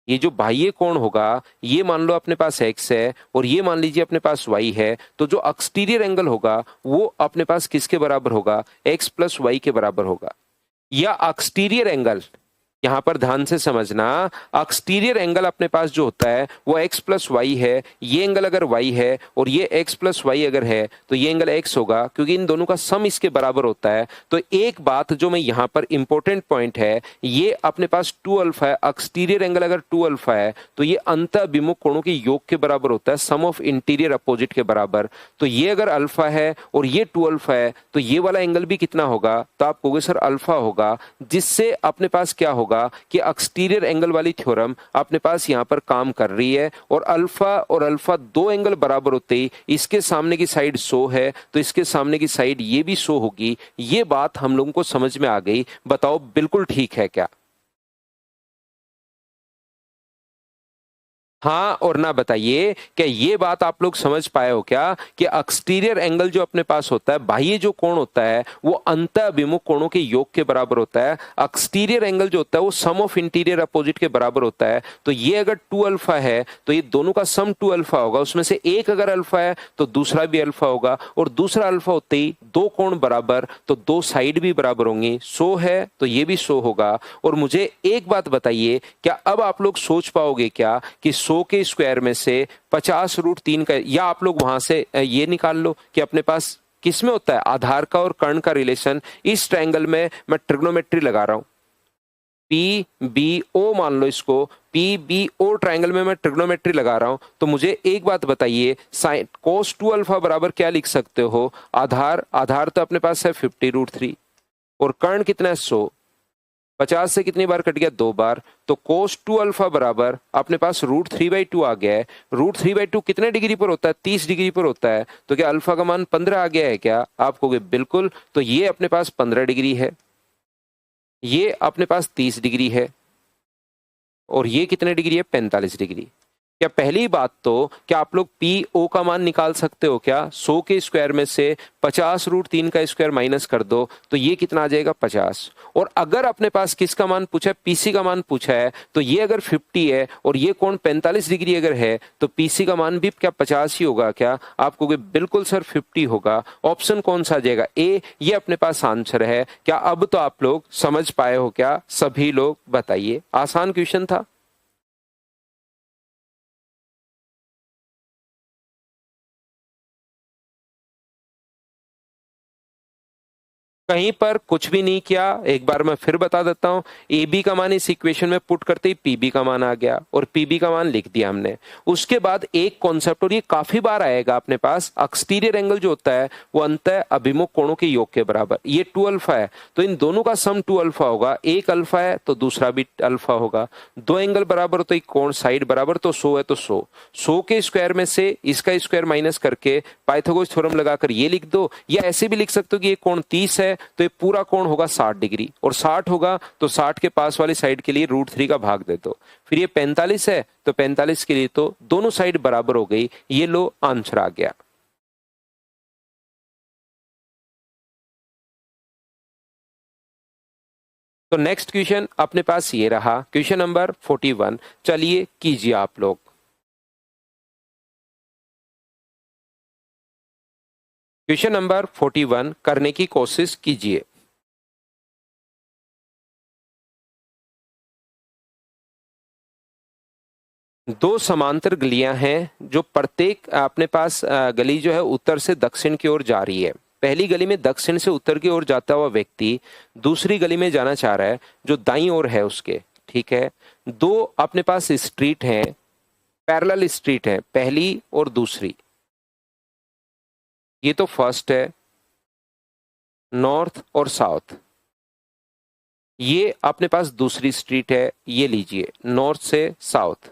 ये जो बाह्य कोण होगा, ये मान लो अपने पास x है और ये मान लीजिए अपने पास y है, तो जो एक्सटीरियर एंगल होगा वो अपने पास किसके बराबर होगा? x प्लस वाई के बराबर होगा। या एक्सटीरियर एंगल, यहां पर ध्यान से समझना, एक्सटीरियर एंगल अपने पास जो होता है वो x प्लस वाई है। ये एंगल अगर y है और ये x प्लस वाई अगर है तो ये एंगल x होगा, क्योंकि इन दोनों का सम इसके बराबर होता है। तो एक बात जो मैं यहां पर इंपॉर्टेंट पॉइंट है, ये अपने पास 2 अल्फा है। एक्सटीरियर एंगल अगर 2 अल्फा है तो ये अंतः अभिमुख कोणों के योग के बराबर होता है, सम ऑफ इंटीरियर अपोजिट के बराबर। तो ये अगर अल्फा है और ये 2 अल्फा है तो ये वाला एंगल भी कितना होगा? तो आप कहोगे सर अल्फा होगा, जिससे अपने पास क्या होगा कि एक्सटीरियर एंगल वाली थ्योरम अपने पास यहां पर काम कर रही है। और अल्फा दो एंगल बराबर होते ही इसके सामने की साइड 100 है तो इसके सामने की साइड ये भी 100 होगी। ये बात हम लोगों को समझ में आ गई। बताओ बिल्कुल ठीक है क्या? हाँ और ना बताइए, क्या ये बात आप लोग समझ पाए हो क्या कि एक्सटीरियर एंगल जो अपने पास होता है, बाह्य जो कोण होता है, वो अंतः अभिमुख कोणों के योग के बराबर होता है। एक्सटीरियर एंगल जो होता है वो सम ऑफ इंटीरियर अपोजिट के बराबर होता है। तो ये अगर 2 अल्फा है तो ये दोनों का सम 2 अल्फा होगा, उसमें से एक अगर अल्फा है तो दूसरा भी अल्फा होगा, और दूसरा अल्फा होते ही दो कोण बराबर तो दो साइड भी बराबर होंगी। 100 है तो ये भी 100 होगा। और मुझे एक बात बताइए, क्या अब आप लोग सोच पाओगे क्या कि 100 के स्क्वायर में से 50√3 का, या आप लोग वहां से ये निकाल लो कि अपने पास किस में होता है आधार का और कर्ण का रिलेशन। इस ट्रायंगल में मैं ट्रिग्नोमेट्री लगा रहा हूं, पी बी ओ मान लो इसको, पी बी ओ ट्राइंगल में मैं ट्रिग्नोमेट्री लगा रहा हूं, तो मुझे एक बात बताइए, साइन कोस 2 अल्फा बराबर क्या लिख सकते हो? आधार तो अपने पास है 50√3 और कर्ण कितना है 100, 50 से कितनी बार कट गया? 2 बार। तो कोस 2 अल्फा बराबर अपने पास √3/2 आ गया है। √3/2 कितने डिग्री पर होता है? 30 डिग्री पर होता है। तो क्या अल्फा का मान 15 आ गया है क्या? आप कहोगे बिल्कुल। तो ये अपने पास 15 डिग्री है, ये अपने पास 30 डिग्री है और ये कितने डिग्री है? 45 डिग्री। क्या पहली बात तो क्या आप लोग पी ओ का मान निकाल सकते हो क्या? 100 के स्क्वायर में से 50√3 का स्क्वायर माइनस कर दो तो ये कितना आ जाएगा? 50। और अगर अपने पास किसका मान पूछा है? पीसी का मान पूछा है, तो ये अगर 50 है और ये कोण 45 डिग्री अगर है तो पीसी का मान भी क्या 50 ही होगा क्या? आप कहोगे बिल्कुल सर 50 होगा। ऑप्शन कौन सा आ जाएगा? ए, ये अपने पास आंसर है। क्या अब तो आप लोग समझ पाए हो क्या? सभी लोग बताइए। आसान क्वेश्चन था। कहीं पर कुछ भी नहीं किया, एक बार मैं फिर बता देता हूं। ए बी का मान इस इक्वेशन में पुट करते ही पी बी का मान आ गया और पी बी का मान लिख दिया हमने। उसके बाद एक कॉन्सेप्ट, और ये काफी बार आएगा अपने पास, एक्सटीरियर एंगल जो होता है वो अंतः अभिमुख कोणों के योग के बराबर। ये 2 अल्फा है तो इन दोनों का सम 2 अल्फा होगा। एक अल्फा है तो दूसरा भी अल्फा होगा। दो एंगल बराबर तो एक कोण साइड बराबर, तो 100 है तो 100 के स्क्वायर में से इसका स्क्वायर माइनस करके पाइथागोरस थ्योरम लगाकर ये लिख दो, या ऐसे भी लिख सकते हो कि ये कोण 30 है तो ये पूरा कोण होगा 60 डिग्री, और 60 होगा तो 60 के पास वाली साइड के लिए √3 का भाग दे दो। फिर ये 45 है तो 45 के लिए तो दोनों साइड बराबर हो गई। ये लो आंसर आ गया। तो नेक्स्ट क्वेश्चन अपने पास ये रहा, क्वेश्चन नंबर 41। चलिए कीजिए आप लोग। क्वेश्चन नंबर 41 करने की कोशिश कीजिए। दो समांतर गलियां हैं जो प्रत्येक अपने पास गली जो है उत्तर से दक्षिण की ओर जा रही है। पहली गली में दक्षिण से उत्तर की ओर जाता हुआ व्यक्ति दूसरी गली में जाना चाह रहा है जो दाईं ओर है उसके। ठीक है, दो अपने पास स्ट्रीट हैं, पैरेलल स्ट्रीट है, पहली और दूसरी। ये तो फर्स्ट है, नॉर्थ और साउथ। ये अपने पास दूसरी स्ट्रीट है, ये लीजिए नॉर्थ से साउथ।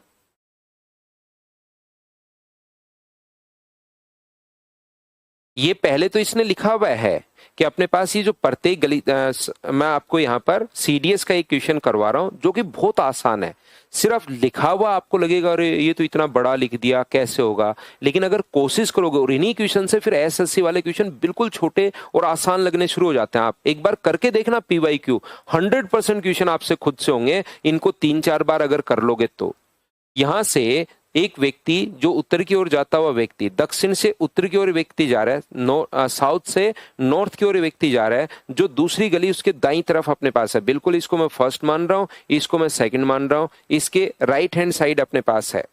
ये पहले तो इसने लिखा हुआ है कि अपने पास ये जो प्रत्येक गली मैं आपको यहाँ पर सीडीएस का एक क्वेश्चन करवा रहा हूँ जो कि बहुत आसान है। सिर्फ लिखा हुआ आपको लगेगा अरे ये तो इतना बड़ा लिख दिया कैसे होगा, लेकिन अगर कोशिश करोगे और इन्हीं क्वेश्चन से फिर एसएससी वाले क्वेश्चन बिल्कुल छोटे और आसान लगने शुरू हो जाते हैं। आप एक बार करके देखना पीवाईक्यू, 100% क्वेश्चन आपसे खुद से होंगे। इनको 3-4 बार अगर कर लोगे तो यहां से एक व्यक्ति जो उत्तर की ओर जाता हुआ व्यक्ति, दक्षिण से उत्तर की ओर व्यक्ति जा रहा है, साउथ से नॉर्थ की ओर व्यक्ति जा रहा है, जो दूसरी गली उसके दाईं तरफ अपने पास है। बिल्कुल इसको मैं फर्स्ट मान रहा हूं, इसको मैं सेकंड मान रहा हूं। इसके राइट हैंड साइड अपने पास है,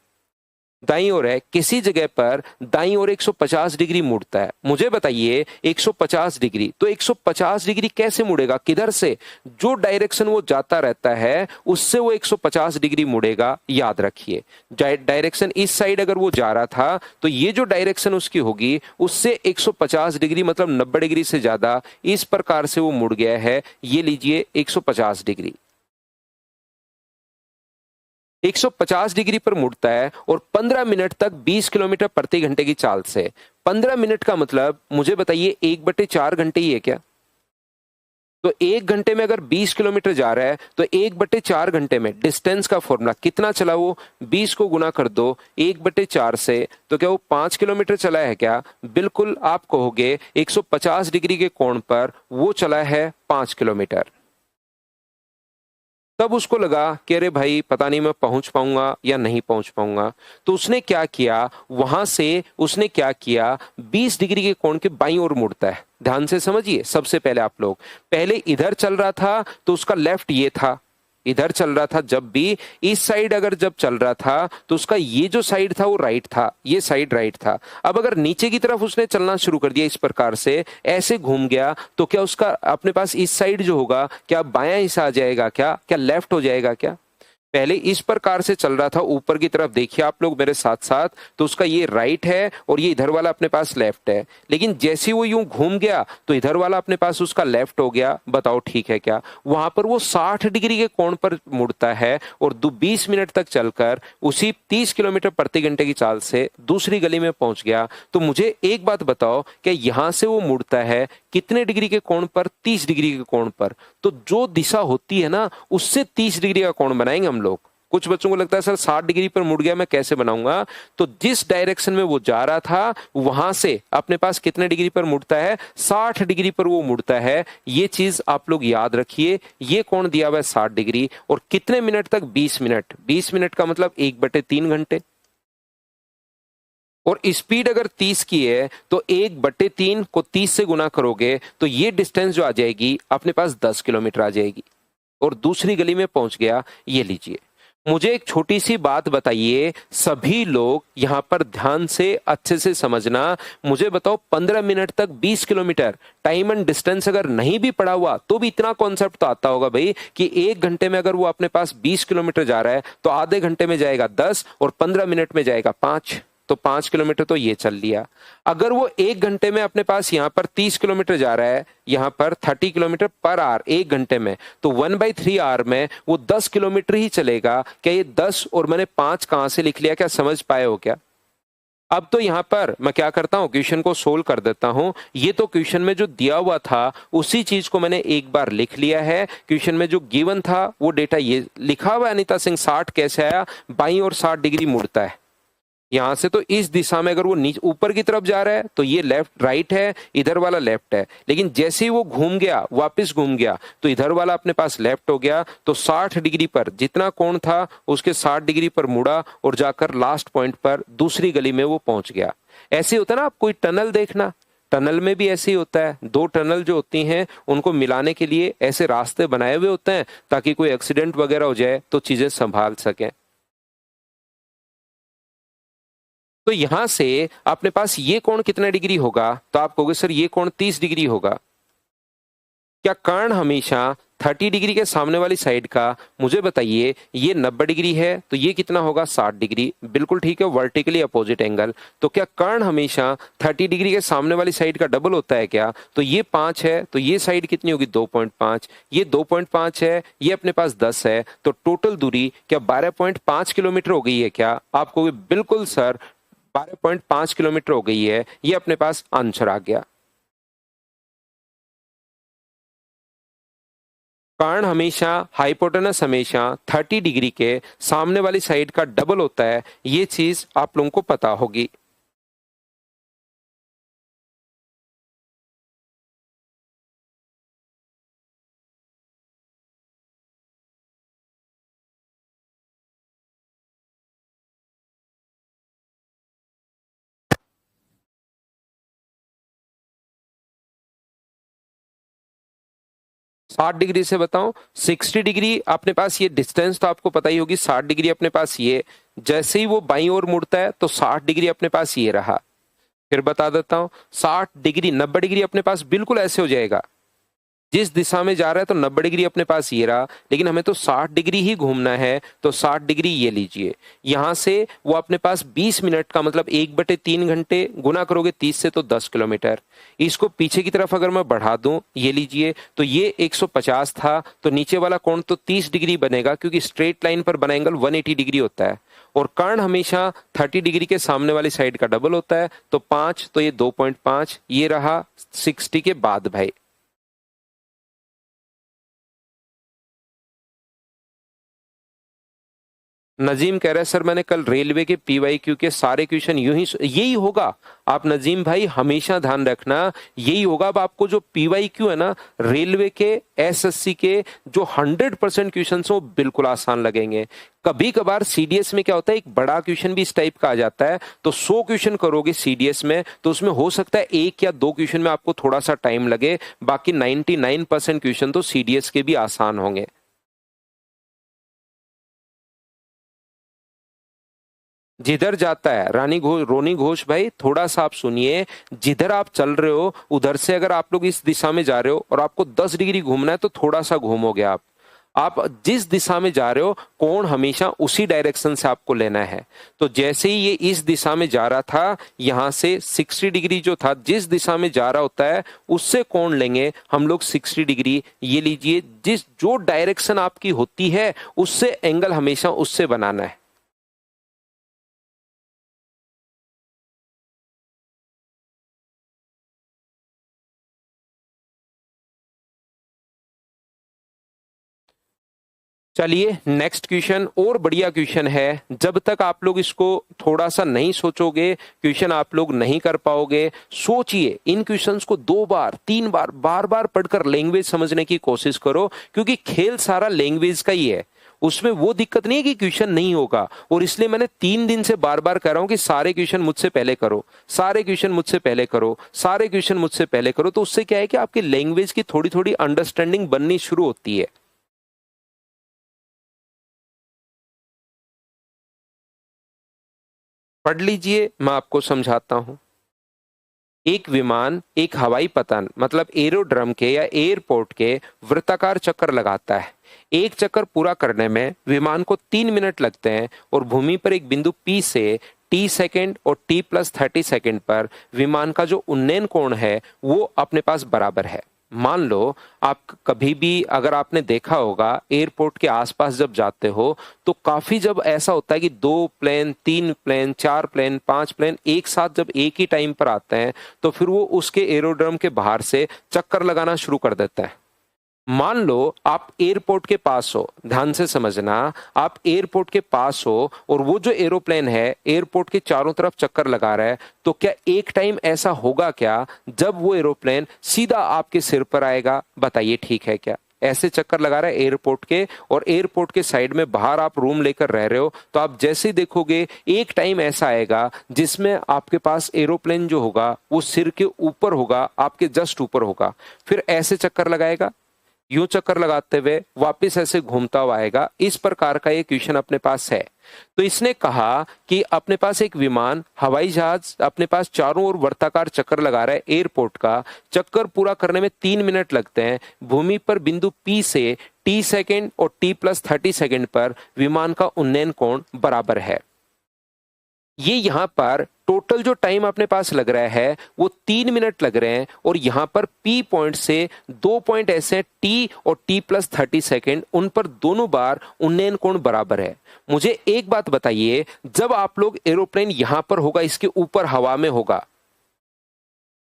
दाईं ओर है। किसी जगह पर दाईं ओर 150 डिग्री मुड़ता है। मुझे बताइए 150 डिग्री, तो 150 डिग्री कैसे मुड़ेगा? किधर से? जो डायरेक्शन वो जाता रहता है उससे वो 150 डिग्री मुड़ेगा। याद रखिए, डायरेक्शन इस साइड अगर वो जा रहा था तो ये जो डायरेक्शन उसकी होगी उससे 150 डिग्री मतलब 90 डिग्री से ज्यादा इस प्रकार से वो मुड़ गया है। ये लीजिए 150 डिग्री, 150 डिग्री पर मुड़ता है और 15 मिनट तक 20 किलोमीटर प्रति घंटे की चाल से। 15 मिनट का मतलब मुझे बताइए 1/4 घंटे ही है क्या? तो 1 घंटे में अगर 20 किलोमीटर जा रहा है तो 1/4 घंटे में डिस्टेंस का फॉर्मूला कितना चला? वो 20 को गुना कर दो 1/4 से, तो क्या वो 5 किलोमीटर चला है क्या? बिल्कुल, आप कहोगे 150 डिग्री के कोण पर वो चला है 5 किलोमीटर। तब उसको लगा कि अरे भाई पता नहीं मैं पहुंच पाऊंगा या नहीं पहुंच पाऊंगा। तो उसने क्या किया, वहां से उसने क्या किया, 20 डिग्री के कोण के बाईं ओर मुड़ता है। ध्यान से समझिए। सबसे पहले आप लोग, पहले इधर चल रहा था तो उसका लेफ्ट ये था, इधर चल रहा था जब भी, इस साइड अगर जब चल रहा था तो उसका ये जो साइड था वो राइट था, ये साइड राइट था। अब अगर नीचे की तरफ उसने चलना शुरू कर दिया इस प्रकार से, ऐसे घूम गया, तो क्या उसका अपने पास इस साइड जो होगा क्या बायां हिस्सा आ जाएगा, क्या क्या लेफ्ट हो जाएगा क्या? पहले इस प्रकार से चल रहा था ऊपर की तरफ, देखिए आप लोग मेरे साथ साथ, तो उसका ये राइट है और ये इधर वाला अपने पास लेफ्ट है। लेकिन जैसे वो यूं घूम गया तो इधर वाला अपने पास उसका लेफ्ट हो गया। बताओ ठीक है क्या? वहां पर वो 60 डिग्री के कोण पर मुड़ता है और 20 मिनट तक चलकर उसी 30 किलोमीटर प्रति घंटे की चाल से दूसरी गली में पहुंच गया। तो मुझे एक बात बताओ कि यहां से वो मुड़ता है कितने डिग्री के कोण पर? 30 डिग्री के कोण पर। तो जो दिशा होती है ना, उससे 30 डिग्री का कोण बनाएंगे हम लोग। कुछ बच्चों को लगता है सर 60 डिग्री पर मुड़ गया, मैं कैसे बनाऊंगा? तो जिस डायरेक्शन में वो जा रहा था वहां से अपने पास कितने डिग्री पर मुड़ता है? 60 डिग्री पर वो मुड़ता है। ये चीज आप लोग याद रखिए। ये कोण दिया हुआ है 60 डिग्री, और कितने मिनट तक? 20 मिनट। 20 मिनट का मतलब 1/3 घंटे। और स्पीड अगर 30 की है तो 1/3 को 30 से गुना करोगे तो ये डिस्टेंस जो आ जाएगी अपने पास 10 किलोमीटर आ जाएगी, और दूसरी गली में पहुंच गया। ये लीजिए, मुझे एक छोटी सी बात बताइए, सभी लोग यहां पर ध्यान से अच्छे से समझना। मुझे बताओ 15 मिनट तक 20 किलोमीटर, टाइम एंड डिस्टेंस अगर नहीं भी पड़ा हुआ तो भी इतना कॉन्सेप्ट तो आता होगा भाई कि 1 घंटे में अगर वो अपने पास 20 किलोमीटर जा रहा है तो आधे घंटे में जाएगा 10 और 15 मिनट में जाएगा 5। तो 5 किलोमीटर तो ये चल लिया। अगर वो 1 घंटे में अपने पास यहां पर 30 किलोमीटर जा रहा है, यहां पर 30 किलोमीटर पर आवर 1 घंटे में, तो 1/3 आवर में वो 10 किलोमीटर ही चलेगा। क्या ये 10 और मैंने 5 कहां से लिख लिया? क्या समझ पाए हो क्या? अब तो यहां पर मैं क्या करता हूं, क्वेश्चन को सोल्व कर देता हूं। ये तो क्वेश्चन में जो दिया हुआ था उसी चीज को मैंने एक बार लिख लिया है। क्वेश्चन में जो गिवन था वो डेटा ये लिखा हुआ है। अनिता सिंह 60 कैसे आया? बाईं और 60 डिग्री मुड़ता है यहां से, तो इस दिशा में अगर वो नीचे ऊपर की तरफ जा रहा है तो ये लेफ्ट राइट है, इधर वाला लेफ्ट है। लेकिन जैसे ही वो घूम गया, वापस घूम गया, तो इधर वाला अपने पास लेफ्ट हो गया। तो 60 डिग्री पर जितना कोण था उसके 60 डिग्री पर मुड़ा और जाकर लास्ट पॉइंट पर दूसरी गली में वो पहुंच गया। ऐसे होता है ना, आप कोई टनल देखना, टनल में भी ऐसे ही होता है। दो टनल जो होती हैं उनको मिलाने के लिए ऐसे रास्ते बनाए हुए होते हैं ताकि कोई एक्सीडेंट वगैरह हो जाए तो चीजें संभाल सकें। तो यहां से अपने पास ये कोण कितना डिग्री होगा? तो आप कहोगे सर ये कोण 30 डिग्री होगा। क्या कर्ण हमेशा 30 डिग्री के सामने वाली साइड का? मुझे बताइए, ये 90 डिग्री है तो ये कितना होगा? 60 डिग्री। बिल्कुल ठीक है, वर्टिकली अपोजिट एंगल। तो क्या कर्ण हमेशा 30 डिग्री के सामने वाली साइड का डबल होता है क्या? तो ये 5 है तो ये साइड कितनी होगी? 2.5। ये 2.5 है, ये अपने पास 10 है, तो टोटल दूरी क्या 12.5 किलोमीटर हो गई है क्या? आप कहोगे बिल्कुल सर 12.5 किलोमीटर हो गई है। ये अपने पास आंसर आ गया। कर्ण हमेशा, हाइपोटेनस हमेशा 30 डिग्री के सामने वाली साइड का डबल होता है। ये चीज आप लोगों को पता होगी। 60 डिग्री से बताऊं, 60 डिग्री अपने पास, ये डिस्टेंस तो आपको पता ही होगी। 60 डिग्री अपने पास ये, जैसे ही वो बाईं ओर मुड़ता है तो 60 डिग्री अपने पास ये रहा। फिर बता देता हूं, 60 डिग्री 90 डिग्री अपने पास बिल्कुल ऐसे हो जाएगा। जिस दिशा में जा रहा है तो 90 डिग्री अपने पास ये रहा, लेकिन हमें तो 60 डिग्री ही घूमना है। तो 60 डिग्री ये लीजिए, यहां से वो अपने पास 20 मिनट का मतलब 1/3 घंटे, गुना करोगे 30 से तो 10 किलोमीटर। इसको पीछे की तरफ अगर मैं बढ़ा दूं, ये लीजिए, तो ये 150 था, तो नीचे वाला कोण तो 30 डिग्री बनेगा क्योंकि स्ट्रेट लाइन पर बना एंगल 180 डिग्री होता है। और कर्ण हमेशा 30 डिग्री के सामने वाली साइड का डबल होता है। तो 5, तो ये 2.5, ये रहा 60 के बाद भाई। नजीम कह रहा है सर मैंने कल रेलवे के पीवाईक्यू के सारे क्वेश्चन यूं ही, यही होगा। आप नजीम भाई हमेशा ध्यान रखना, यही होगा। अब आपको जो पीवाईक्यू है ना रेलवे के, एसएससी के, जो 100% क्वेश्चन वो बिल्कुल आसान लगेंगे। कभी कभार सीडीएस में क्या होता है, एक बड़ा क्वेश्चन भी इस टाइप का आ जाता है। तो 100 क्वेश्चन करोगे सीडीएस में तो उसमें हो सकता है 1 या 2 क्वेश्चन में आपको थोड़ा सा टाइम लगे, बाकी 99% क्वेश्चन तो सीडीएस के भी आसान होंगे। जिधर जाता है रोनी घोष भाई, थोड़ा सा आप सुनिए। जिधर आप चल रहे हो उधर से अगर आप लोग इस दिशा में जा रहे हो और आपको 10 डिग्री घूमना है तो थोड़ा सा घूमोगे आप जिस दिशा में जा रहे हो कोण हमेशा उसी डायरेक्शन से आपको लेना है। तो जैसे ही ये इस दिशा में जा रहा था, यहां से 60 डिग्री जो था, जिस दिशा में जा रहा होता है उससे कोण लेंगे हम लोग 60 डिग्री। ये लीजिए, जो डायरेक्शन आपकी होती है उससे एंगल हमेशा उससे बनाना है। चलिए नेक्स्ट क्वेश्चन, और बढ़िया क्वेश्चन है। जब तक आप लोग इसको थोड़ा सा नहीं सोचोगे क्वेश्चन आप लोग नहीं कर पाओगे। सोचिए, इन क्वेश्चंस को 2 बार 3 बार बार बार पढ़कर लैंग्वेज समझने की कोशिश करो, क्योंकि खेल सारा लैंग्वेज का ही है। उसमें वो दिक्कत नहीं है कि क्वेश्चन नहीं होगा, और इसलिए मैंने 3 दिन से बार बार कह रहा हूं कि सारे क्वेश्चन मुझसे पहले करो, सारे क्वेश्चन मुझसे पहले करो, सारे क्वेश्चन मुझसे पहले करो। तो उससे क्या है कि आपकी लैंग्वेज की थोड़ी थोड़ी अंडरस्टैंडिंग बननी शुरू होती है। पढ़ लीजिए, मैं आपको समझाता हूं। एक विमान एक हवाई पतन मतलब एरोड्रम के या एयरपोर्ट के वृत्ताकार चक्कर लगाता है। एक चक्कर पूरा करने में विमान को 3 मिनट लगते हैं, और भूमि पर एक बिंदु P से T सेकेंड और T+30 सेकेंड पर विमान का जो उन्नयन कोण है वो अपने पास बराबर है। मान लो आप कभी भी अगर आपने देखा होगा एयरपोर्ट के आसपास जब जाते हो तो काफी जब ऐसा होता है कि 2 प्लेन 3 प्लेन 4 प्लेन 5 प्लेन एक साथ जब एक ही टाइम पर आते हैं तो फिर वो उसके एरोड्रम के बाहर से चक्कर लगाना शुरू कर देता है। मान लो आप एयरपोर्ट के पास हो, ध्यान से समझना, आप एयरपोर्ट के पास हो और वो जो एरोप्लेन है एयरपोर्ट के चारों तरफ चक्कर लगा रहा है, तो क्या एक टाइम ऐसा होगा क्या जब वो एरोप्लेन सीधा आपके सिर पर आएगा? बताइए ठीक है क्या? ऐसे चक्कर लगा रहा है एयरपोर्ट के, और एयरपोर्ट के साइड में बाहर आप रूम लेकर रह रहे हो, तो आप जैसे ही देखोगे एक टाइम ऐसा आएगा जिसमें आपके पास एरोप्लेन जो होगा वो सिर के ऊपर होगा, आपके जस्ट ऊपर होगा, फिर ऐसे चक्कर लगाएगा, यूं चक्कर लगाते हुए वापस ऐसे घूमता हुआ आएगा। इस प्रकार का ये क्वेश्चन अपने पास है। तो इसने कहा कि अपने पास एक विमान हवाई जहाज अपने पास चारों ओर वर्ताकार चक्कर लगा रहा है एयरपोर्ट का, चक्कर पूरा करने में 3 मिनट लगते हैं। भूमि पर बिंदु P से T सेकेंड और T+30 सेकेंड पर विमान का उन्नयन कोण बराबर है। ये यहां पर टोटल जो टाइम अपने पास लग रहा है वो 3 मिनट लग रहे हैं, और यहां पर P पॉइंट से 2 पॉइंट ऐसे हैं T और T+30 सेकेंड, उन पर दोनों बार उन्नयन कोण बराबर है। मुझे एक बात बताइए, जब आप लोग एरोप्लेन यहां पर होगा, इसके ऊपर हवा में होगा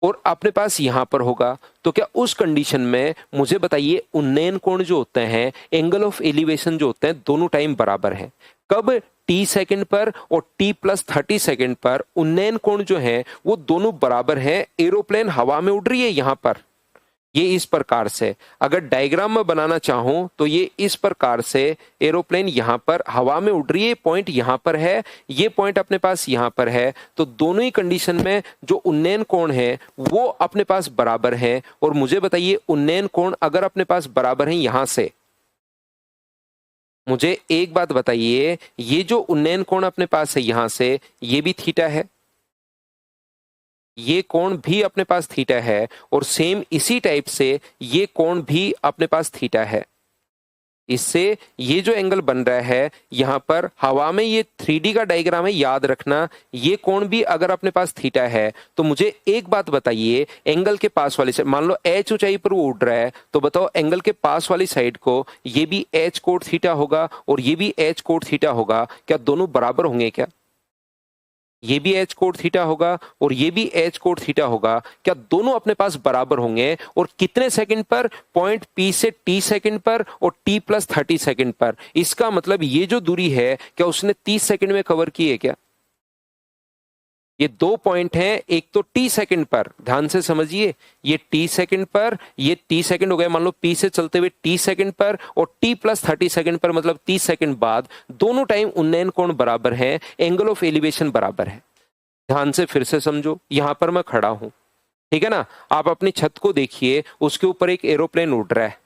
और अपने पास यहां पर होगा, तो क्या उस कंडीशन में मुझे बताइए उन्नयन कोण जो होते हैं, एंगल ऑफ एलिवेशन जो होते हैं, दोनों टाइम बराबर हैं। कब? T सेकेंड पर और T+30 सेकेंड पर उन्नयन कोण जो है वो दोनों बराबर हैं। एरोप्लेन हवा में उड़ रही है यहां पर, ये इस प्रकार से, अगर डायग्राम में बनाना चाहूं तो ये इस प्रकार से एरोप्लेन यहां पर हवा में उड़ रही है, पॉइंट यहां पर है, ये पॉइंट अपने पास यहां पर है, तो दोनों ही कंडीशन में जो उन्नयन कोण है वो अपने पास बराबर है। और मुझे बताइए उन्नयन कोण अगर अपने पास बराबर है यहां से, मुझे एक बात बताइए, ये जो उन्नयन कोण अपने पास है यहां से, ये भी थीटा है, ये कोण भी अपने पास थीटा है, और सेम इसी टाइप से ये कोण भी अपने पास थीटा है। इससे ये जो एंगल बन रहा है यहां पर हवा में, ये 3D का डायग्राम है, याद रखना, ये कोण भी अगर अपने पास थीटा है तो मुझे एक बात बताइए, एंगल के पास वाली साइड, मान लो h ऊंचाई पर वो उड़ रहा है, तो बताओ एंगल के पास वाली साइड को ये भी h कोण थीटा होगा और ये भी h कोण थीटा होगा, क्या दोनों बराबर होंगे क्या? ये भी h कोट थीटा होगा और ये भी h कोट थीटा होगा, क्या दोनों अपने पास बराबर होंगे? और कितने सेकंड पर? पॉइंट P से T सेकंड पर और T+30 सेकंड पर। इसका मतलब ये जो दूरी है क्या उसने 30 सेकंड में कवर की है क्या? ये 2 पॉइंट हैं, एक तो T सेकंड पर, ध्यान से समझिए, ये T सेकंड पर, ये T सेकंड हो गया, मान लो P से चलते हुए T सेकंड पर, और T+30 सेकंड पर मतलब 30 सेकंड बाद, दोनों टाइम उन्नयन कोण बराबर है, एंगल ऑफ एलिवेशन बराबर है। ध्यान से फिर से समझो, यहां पर मैं खड़ा हूं, ठीक है ना, आप अपनी छत को देखिए, उसके ऊपर एक एरोप्लेन उड़ रहा है,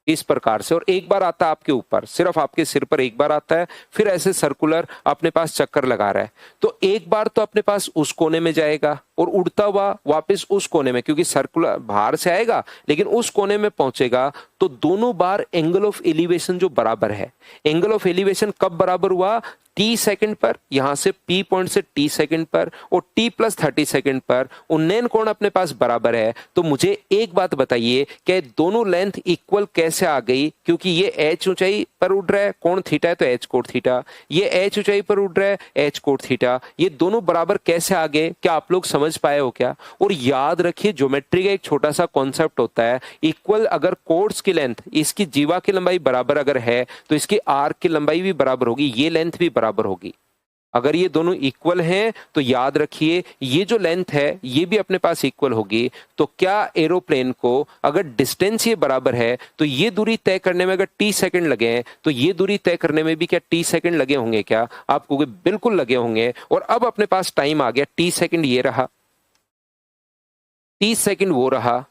इस प्रकार से, और एक बार आता है आपके ऊपर, सिर्फ आपके सिर पर एक बार आता है, फिर ऐसे सर्कुलर अपने पास चक्कर लगा रहा है। तो एक बार तो अपने पास उस कोने में जाएगा और उड़ता हुआ वापस उस कोने में, क्योंकि सर्कुलर बाहर से आएगा लेकिन उस कोने में पहुंचेगा। तो दोनों बार एंगल ऑफ एलिवेशन जो बराबर है, एंगल ऑफ एलिवेशन कब बराबर हुआ? टी सेकंड पर, यहां से पी पॉइंट से टी सेकंड पर और टी प्लस 30 सेकंड पर उन्नयन कोण अपने पास बराबर है। तो मुझे एक बात बताइए कि दोनों लेंथ इक्वल कैसे आ गई? क्योंकि ये एच ऊंचाई पर उड़ रहा है, कोण थीटा है तो एच कोण थीटा, ये एच ऊंचाई पर उड़ रहा है, एच कोण थीटा, ये दोनों बराबर कैसे आ गए? क्या आप लोग समझ पाए हो क्या? और याद रखिए, ज्योमेट्री का एक छोटा सा कॉन्सेप्ट होता है, इक्वल अगर कोर्ड्स की लेंथ, इसकी जीवा की लंबाई बराबर अगर है तो इसकी आर्क की लंबाई भी बराबर होगी, ये लेंथ भी बराबर होगी। अगर ये दोनों इक्वल हैं तो याद रखिए ये जो लेंथ है ये भी अपने पास इक्वल होगी। तो क्या एरोप्लेन को अगर डिस्टेंस ये बराबर है तो ये दूरी तय करने में अगर टी सेकंड लगे हैं तो ये दूरी तय करने में भी क्या टी सेकंड लगे होंगे? क्या आप कहोगे बिल्कुल लगे होंगे। और अब अपने पास टाइम आ गया, टी सेकंड ये रहा, 30 सेकंड वो रहा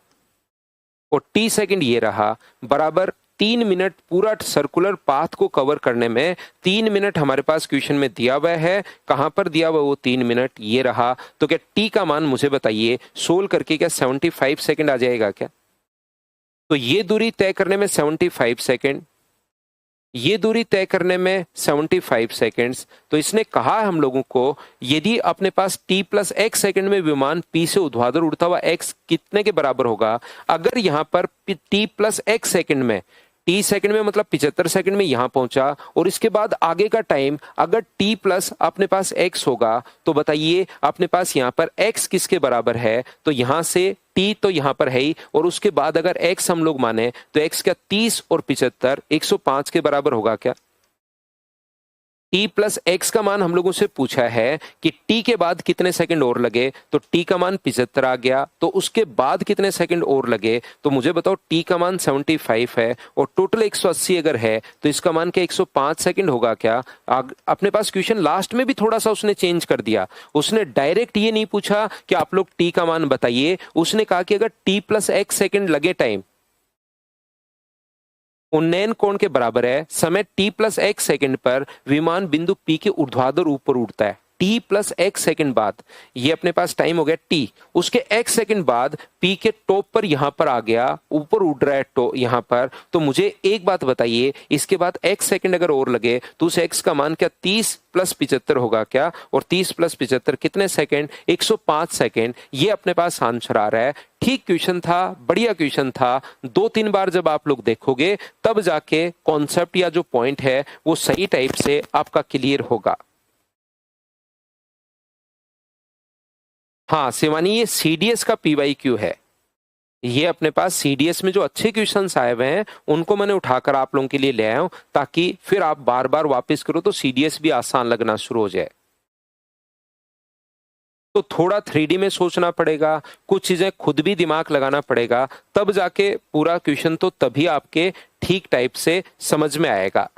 और टी सेकंड ये रहा, बराबर 3 मिनट पूरा सर्कुलर पाथ को कवर करने में 3 मिनट हमारे पास क्वेश्चन में दिया हुआ है। कहां पर दिया हुआ वो 3 मिनट? ये रहा। तो क्या टी का मान मुझे बताइए सोल्व करके, क्या 75 सेकंड आ जाएगा क्या? तो ये दूरी तय करने में 75 सेकंड, ये दूरी तय करने में 75 सेकेंड्स। तो इसने कहा हम लोगों को यदि अपने पास t प्लस एक्स सेकेंड में विमान p से ऊर्ध्वाधर उड़ता हुआ x कितने के बराबर होगा? अगर यहां पर t प्लस एक्स सेकेंड में, t सेकंड में मतलब 75 सेकंड में यहां पहुंचा और इसके बाद आगे का टाइम अगर t प्लस अपने पास x होगा तो बताइए अपने पास यहां पर x किसके बराबर है? तो यहां से t तो यहां पर है ही, और उसके बाद अगर x हम लोग माने तो x क्या 30 और 75 105 के बराबर होगा क्या? t प्लस एक्स का मान हम लोगों से पूछा है कि t के बाद कितने सेकंड और लगे, तो t का मान 75 आ गया। तो उसके बाद कितने सेकंड और लगे? तो मुझे बताओ, t का मान 75 है और टोटल 180 अगर है तो इसका मान क्या 105 सेकंड होगा क्या? अपने पास क्वेश्चन लास्ट में भी थोड़ा सा उसने चेंज कर दिया। उसने डायरेक्ट ये नहीं पूछा कि आप लोग t का मान बताइए, उसने कहा कि अगर t प्लस एक्स सेकंड लगे टाइम उन्नयन कोण के बराबर है, समय t प्लस एक्स सेकंड पर विमान बिंदु P के ऊर्ध्वाधर ऊपर उड़ता है। t प्लस एक्स सेकंड बाद ये अपने पास टाइम हो गया t, उसके x सेकंड बाद P के टॉप पर यहां पर आ गया, ऊपर उड़ रहा है यहां पर। तो मुझे एक बात बताइए, इसके बाद x सेकंड अगर और लगे तो उस x का मान क्या 30 प्लस 75 होगा क्या? और 30 प्लस 75 कितने सेकंड? 105 सेकंड। ये अपने पास आंसर आ रहा है। ठीक क्वेश्चन था, बढ़िया क्वेश्चन था। 2-3 बार जब आप लोग देखोगे तब जाके कॉन्सेप्ट या जो पॉइंट है वो सही टाइप से आपका क्लियर होगा। हाँ शिवानी, ये सीडीएस का पीवाईक्यू है। ये अपने पास सीडीएस में जो अच्छे क्वेश्चंस आए हुए हैं उनको मैंने उठाकर आप लोगों के लिए ले आया हूं, ताकि फिर आप बार बार वापस करो तो सीडीएस भी आसान लगना शुरू हो जाए। तो थोड़ा 3D में सोचना पड़ेगा, कुछ चीजें खुद भी दिमाग लगाना पड़ेगा, तब जाके पूरा क्वेश्चन तो तभी आपके ठीक टाइप से समझ में आएगा।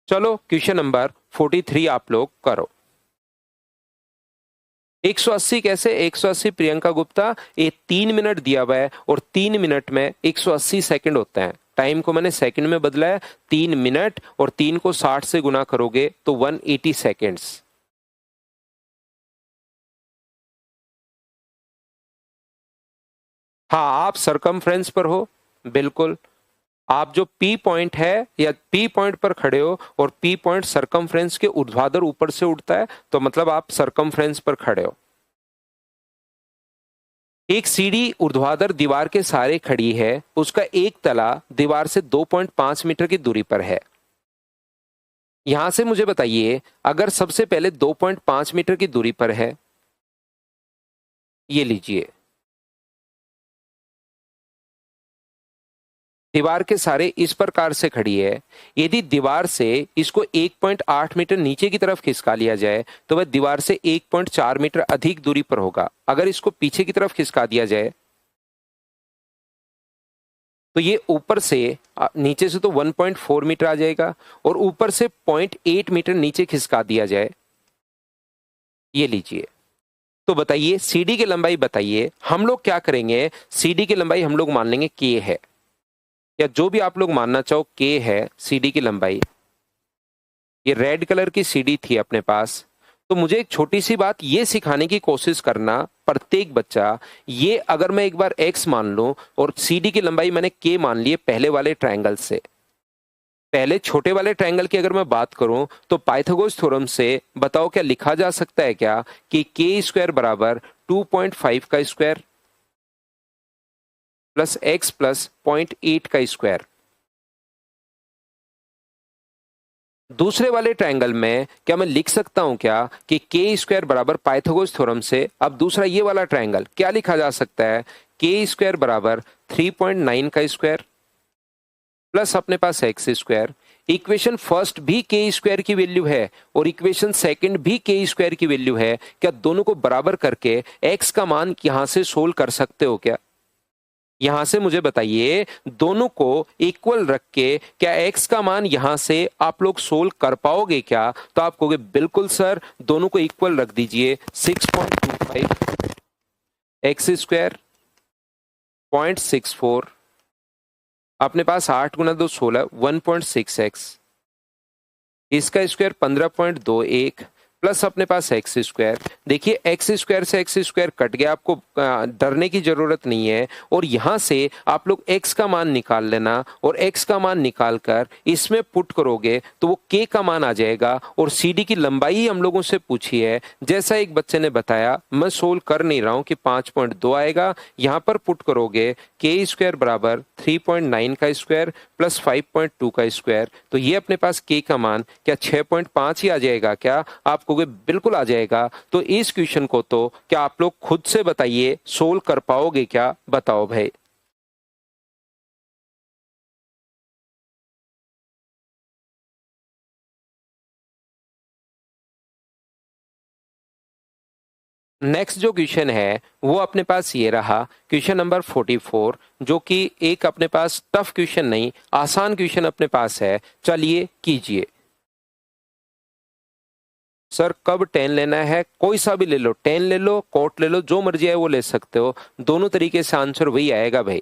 चलो क्वेश्चन नंबर 43 आप लोग करो। 180 कैसे? 180 प्रियंका गुप्ता, ये 3 मिनट दिया हुआ है और 3 मिनट में 180 सेकंड होते हैं। टाइम को मैंने सेकंड में बदला है, 3 मिनट और 3 को 60 से गुना करोगे तो 180 सेकंड्स। हाँ आप सरकमफ्रेंस पर हो, बिल्कुल। आप जो पी पॉइंट है या पी पॉइंट पर खड़े हो और पी पॉइंट सरकमफ्रेंस के ऊर्ध्वाधर ऊपर से उठता है तो मतलब आप सरकमफ्रेंस पर खड़े हो। एक सीढ़ी ऊर्ध्वाधर दीवार के सहारे खड़ी है, उसका एक तला दीवार से 2.5 मीटर की दूरी पर है। यहां से मुझे बताइए, अगर सबसे पहले 2.5 मीटर की दूरी पर है, ये लीजिए दीवार के सहारे इस प्रकार से खड़ी है। यदि दीवार से इसको 1.8 मीटर नीचे की तरफ खिसका लिया जाए तो वह दीवार से 1.4 मीटर अधिक दूरी पर होगा। अगर इसको पीछे की तरफ खिसका दिया जाए तो ये ऊपर से नीचे से तो 1.4 मीटर आ जाएगा और ऊपर से 0.8 मीटर नीचे खिसका दिया जाए, ये लीजिए तो बताइए CD की लंबाई बताइए। हम लोग क्या करेंगे, CD की लंबाई हम लोग मान लेंगे K है, या जो भी आप लोग मानना चाहो K है CD की लंबाई। ये रेड कलर की CD थी अपने पास। तो मुझे एक छोटी सी बात ये सिखाने की कोशिश करना प्रत्येक बच्चा, ये अगर मैं एक बार X मान लूं और CD की लंबाई मैंने K मान ली है पहले वाले ट्रायंगल से, पहले छोटे वाले ट्रायंगल की अगर मैं बात करूं तो पाइथागोरस थ्योरम से बताओ क्या लिखा जा सकता है क्या कि K स्क्वायर बराबर 2.5 का स्क्वायर प्लस X प्लस 0.8 का स्क्वायर। दूसरे वाले ट्रायंगल में क्या मैं लिख सकता हूं क्या कि K स्क्वायर बराबर पाइथागोरस थ्योरम से, अब दूसरा ये वाला ट्रायंगल क्या लिखा जा सकता है, K स्क्वायर बराबर 3.9 का स्क्वायर प्लस अपने पास X स्क्वायर। इक्वेशन फर्स्ट भी K स्क्वायर की वैल्यू है और इक्वेशन सेकंड भी K स्क्वायर की वैल्यू है। क्या दोनों को बराबर करके X का मान यहां से सोल्व कर सकते हो क्या? यहां से मुझे बताइए, दोनों को इक्वल रख के क्या X का मान यहां से आप लोग सोल्व कर पाओगे क्या? तो आप कहोगे बिल्कुल सर, दोनों को इक्वल रख दीजिए। 6.25 X स्क्वायर 0.64, अपने पास 8 गुना 2 16, 1.6x, इसका स्क्वायर 15.21 प्लस अपने पास एक्स स्क्वायर। देखिए एक्स स्क्वायर से एक्स स्क्वायर कट गया, आपको डरने की जरूरत नहीं है। और यहां से आप लोग एक्स का मान निकाल लेना और एक्स का मान निकाल कर इसमें पुट करोगे तो वो के का मान आ जाएगा। और सीडी की लंबाई हम लोगों से पूछी है, जैसा एक बच्चे ने बताया, मैं सोल्व कर नहीं रहा हूं कि 5.2 आएगा। यहां पर पुट करोगे के स्क्वायर बराबर 3.9 का स्क्वायर प्लस 5.2 का स्क्वायर, तो ये अपने पास के का मान क्या 6.5 ही आ जाएगा क्या? आप कहोगे बिल्कुल आ जाएगा। तो इस क्वेश्चन को तो क्या आप लोग खुद से बताइए सोल्व कर पाओगे क्या? बताओ भाई। नेक्स्ट जो क्वेश्चन है वो अपने पास ये रहा, क्वेश्चन नंबर 44, जो कि एक अपने पास टफ क्वेश्चन नहीं, आसान क्वेश्चन अपने पास है। चलिए कीजिए। सर कब 10 लेना है? कोई सा भी ले लो, 10 ले लो, कोट ले लो, जो मर्जी है वो ले सकते हो। दोनों तरीके से आंसर वही आएगा भाई।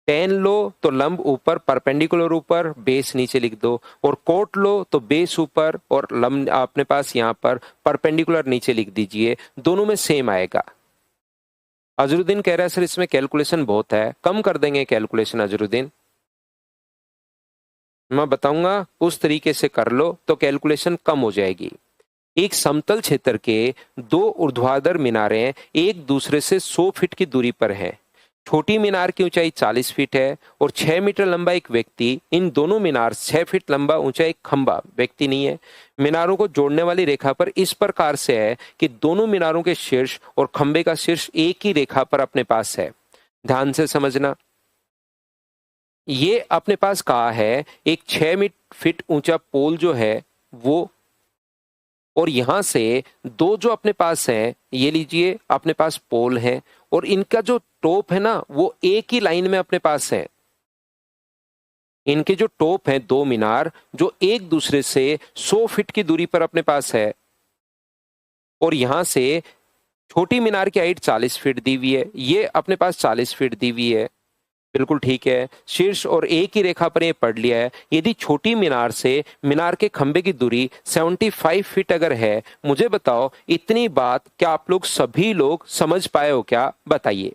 10 लो तो लंब ऊपर, परपेंडिकुलर ऊपर, बेस नीचे लिख दो। और कोट लो तो बेस ऊपर और लंब अपने पास यहाँ पर परपेंडिकुलर नीचे लिख दीजिए। दोनों में सेम आएगा। अजरुद्दीन कह रहा है सर इसमें कैलकुलेशन बहुत है, कम कर देंगे कैलकुलेशन अजरुद्दीन। मैं बताऊंगा उस तरीके से कर लो तो कैलकुलेशन कम हो जाएगी। एक समतल क्षेत्र के दो ऊर्ध्वाधर मीनारें एक दूसरे से 100 फीट की दूरी पर हैं। छोटी मीनार की ऊंचाई 40 फीट है और 6 मीटर लंबा एक व्यक्ति, इन दोनों मीनार 6 फीट लंबा ऊंचा एक खंबा, व्यक्ति नहीं है, मीनारों को जोड़ने वाली रेखा पर इस प्रकार से है कि दोनों मीनारों के शीर्ष और खंबे का शीर्ष एक ही रेखा पर अपने पास है। ध्यान से समझना, ये अपने पास कहा है एक 6 फीट ऊंचा पोल जो है वो, और यहां से दो जो अपने पास हैं, ये लीजिए अपने पास पोल है और इनका जो टॉप है ना वो एक ही लाइन में अपने पास है। इनके जो टॉप हैं दो मीनार जो एक दूसरे से 100 फीट की दूरी पर अपने पास है। और यहां से छोटी मीनार की हाइट 40 फीट दी हुई है, ये अपने पास 40 फीट दी हुई है, बिल्कुल ठीक है। शीर्ष और एक ही रेखा पर ये पढ़ लिया है। यदि छोटी मीनार से मीनार के खंबे की दूरी 75 फीट अगर है, मुझे बताओ इतनी बात क्या आप लोग सभी लोग समझ पाए हो क्या? बताइए।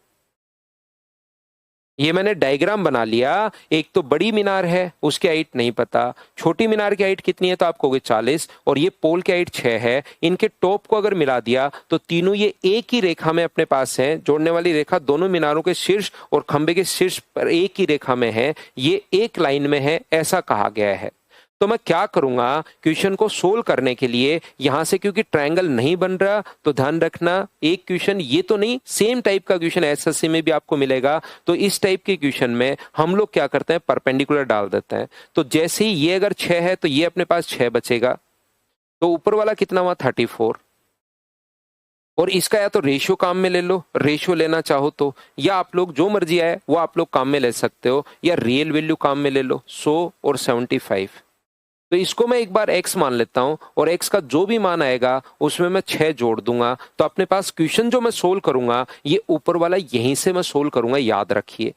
ये मैंने डायग्राम बना लिया। एक तो बड़ी मीनार है उसकी हाइट नहीं पता, छोटी मीनार की हाइट कितनी है तो आप कहोगे 40, और ये पोल की हाइट 6 है। इनके टॉप को अगर मिला दिया तो तीनों ये एक ही रेखा में अपने पास हैं। जोड़ने वाली रेखा दोनों मीनारों के शीर्ष और खंबे के शीर्ष पर एक ही रेखा में है, ये एक लाइन में है, ऐसा कहा गया है। तो मैं क्या करूंगा क्वेश्चन को सोल्व करने के लिए, यहां से क्योंकि ट्रायंगल नहीं बन रहा तो ध्यान रखना एक क्वेश्चन ये तो नहीं, सेम टाइप का क्वेश्चन एसएससी में भी आपको मिलेगा। तो इस टाइप के क्वेश्चन में हम लोग क्या करते हैं, परपेंडिकुलर डाल देते हैं। तो जैसे ही ये अगर 6 है तो ये अपने पास 6 बचेगा, तो ऊपर वाला कितना हुआ 34। और इसका या तो रेशियो काम में ले लो, रेशियो लेना चाहो तो, या आप लोग जो मर्जी आए वो आप लोग काम में ले सकते हो, या रियल वैल्यू काम में ले लो 100 और 75। तो इसको मैं एक बार x मान लेता हूं और x का जो भी मान आएगा उसमें मैं 6 जोड़ दूंगा। तो अपने पास क्वेश्चन जो मैं सोल्व करूंगा ये ऊपर वाला यहीं से मैं सोल्व करूंगा, याद रखिए।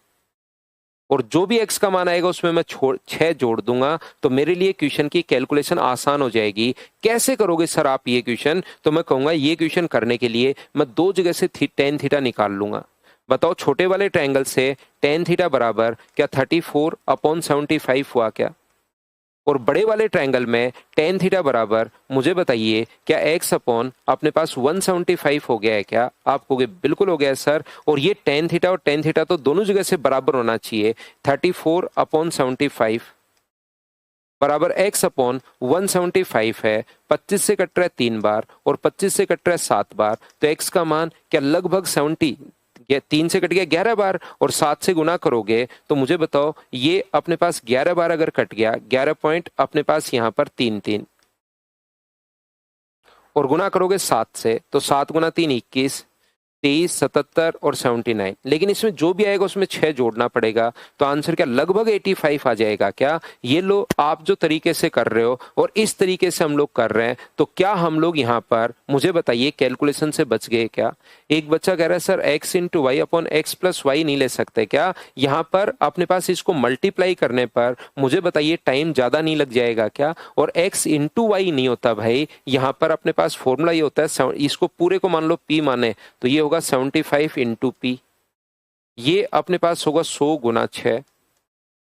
और जो भी x का मान आएगा उसमें मैं 6 जोड़ दूंगा। तो मेरे लिए क्वेश्चन की कैलकुलेशन आसान हो जाएगी। कैसे करोगे सर आप ये क्वेश्चन? तो मैं कहूंगा ये क्वेश्चन करने के लिए मैं दो जगह से टेन थीटा निकाल लूंगा। बताओ छोटे वाले ट्रायंगल से टेन थीटा बराबर क्या 34/75 हुआ क्या? और बड़े वाले ट्रायंगल में टेन थीटा बराबर मुझे बताइए क्या x अपॉन अपने पास 175 हो गया है क्या? आप कहोगे बिल्कुल हो गया है सर। और ये टेन थीटा और टेन थीटा तो दोनों जगह से बराबर होना चाहिए। 34/75 बराबर x अपॉन 175 है। 25 से कट रहा है 3 बार और 25 से कट रहा है 7 बार। तो x का मान क्या लगभग 70, 3 से कट गया 11 बार और 7 से गुना करोगे तो मुझे बताओ ये अपने पास 11 बार अगर कट गया 11 पॉइंट अपने पास यहां पर 3 और गुना करोगे 7 से तो 7 गुना 3 21, 23, 77 और 79। लेकिन इसमें जो भी आएगा उसमें 6 जोड़ना पड़ेगा। तो आंसर क्या लगभग 85 आ जाएगा क्या? ये लो आप जो तरीके से कर रहे हो और इस तरीके से हम लोग कर रहे हैं तो क्या हम लोग यहाँ पर मुझे बताइए कैलकुलेशन से बच गए क्या? एक बच्चा कह रहा है sir x into Y upon X plus Y नहीं ले सकते क्या? यहाँ पर अपने पास इसको मल्टीप्लाई करने पर मुझे बताइए टाइम ज्यादा नहीं लग जाएगा क्या? और x इंटू वाई नहीं होता भाई, यहाँ पर अपने पास फॉर्मूला ये होता है, इसको पूरे को मान लो p माने तो ये होगा 75 इंटू पी। ये अपने पास होगा 100 गुना 6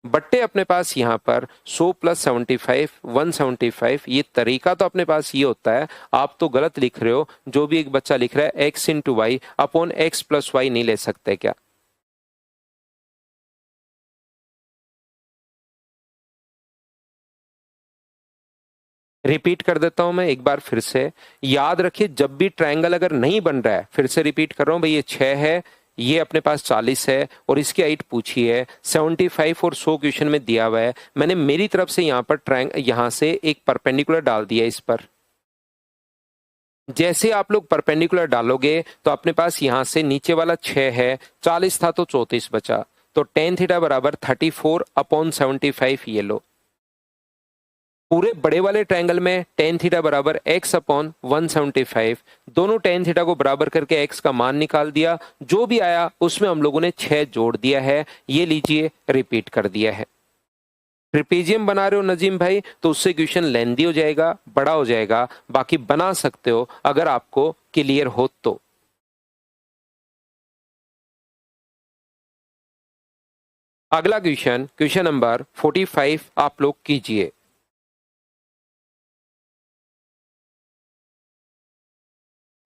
बट्टे अपने पास यहाँ पर 100 प्लस 75 175। ये तरीका तो अपने पास ये होता है। आप तो गलत लिख रहे हो, जो भी एक बच्चा लिख रहा है X into Y upon X plus Y नहीं ले सकते क्या? रिपीट कर देता हूं मैं एक बार फिर से, याद रखिए जब भी ट्रायंगल अगर नहीं बन रहा है, फिर से रिपीट कर रहा हूं भाई, ये 6 है, ये अपने पास 40 है और इसकी हाइट पूछी है 75 और 100 क्वेश्चन में दिया हुआ है। मैंने मेरी तरफ से यहाँ पर यहाँ से एक परपेंडिकुलर डाल दिया इस पर। जैसे आप लोग परपेंडिकुलर डालोगे तो अपने पास यहां से नीचे वाला 6 है, 40 था तो 34 बचा। तो टेन थीटा बराबर 34/75 ये लो। पूरे बड़े वाले ट्रायंगल में टेन थीटा बराबर x अपॉन 175, दोनों टेन थीटा को बराबर करके x का मान निकाल दिया। जो भी आया उसमें हम लोगों ने 6 जोड़ दिया है। ये लीजिए रिपीट कर दिया है। ट्रिपेजियम बना रहे हो नजीम भाई तो उससे क्वेश्चन लेंदी हो जाएगा, बड़ा हो जाएगा। बाकी बना सकते हो अगर आपको क्लियर हो तो। अगला क्वेश्चन, क्वेश्चन नंबर 45 आप लोग कीजिए।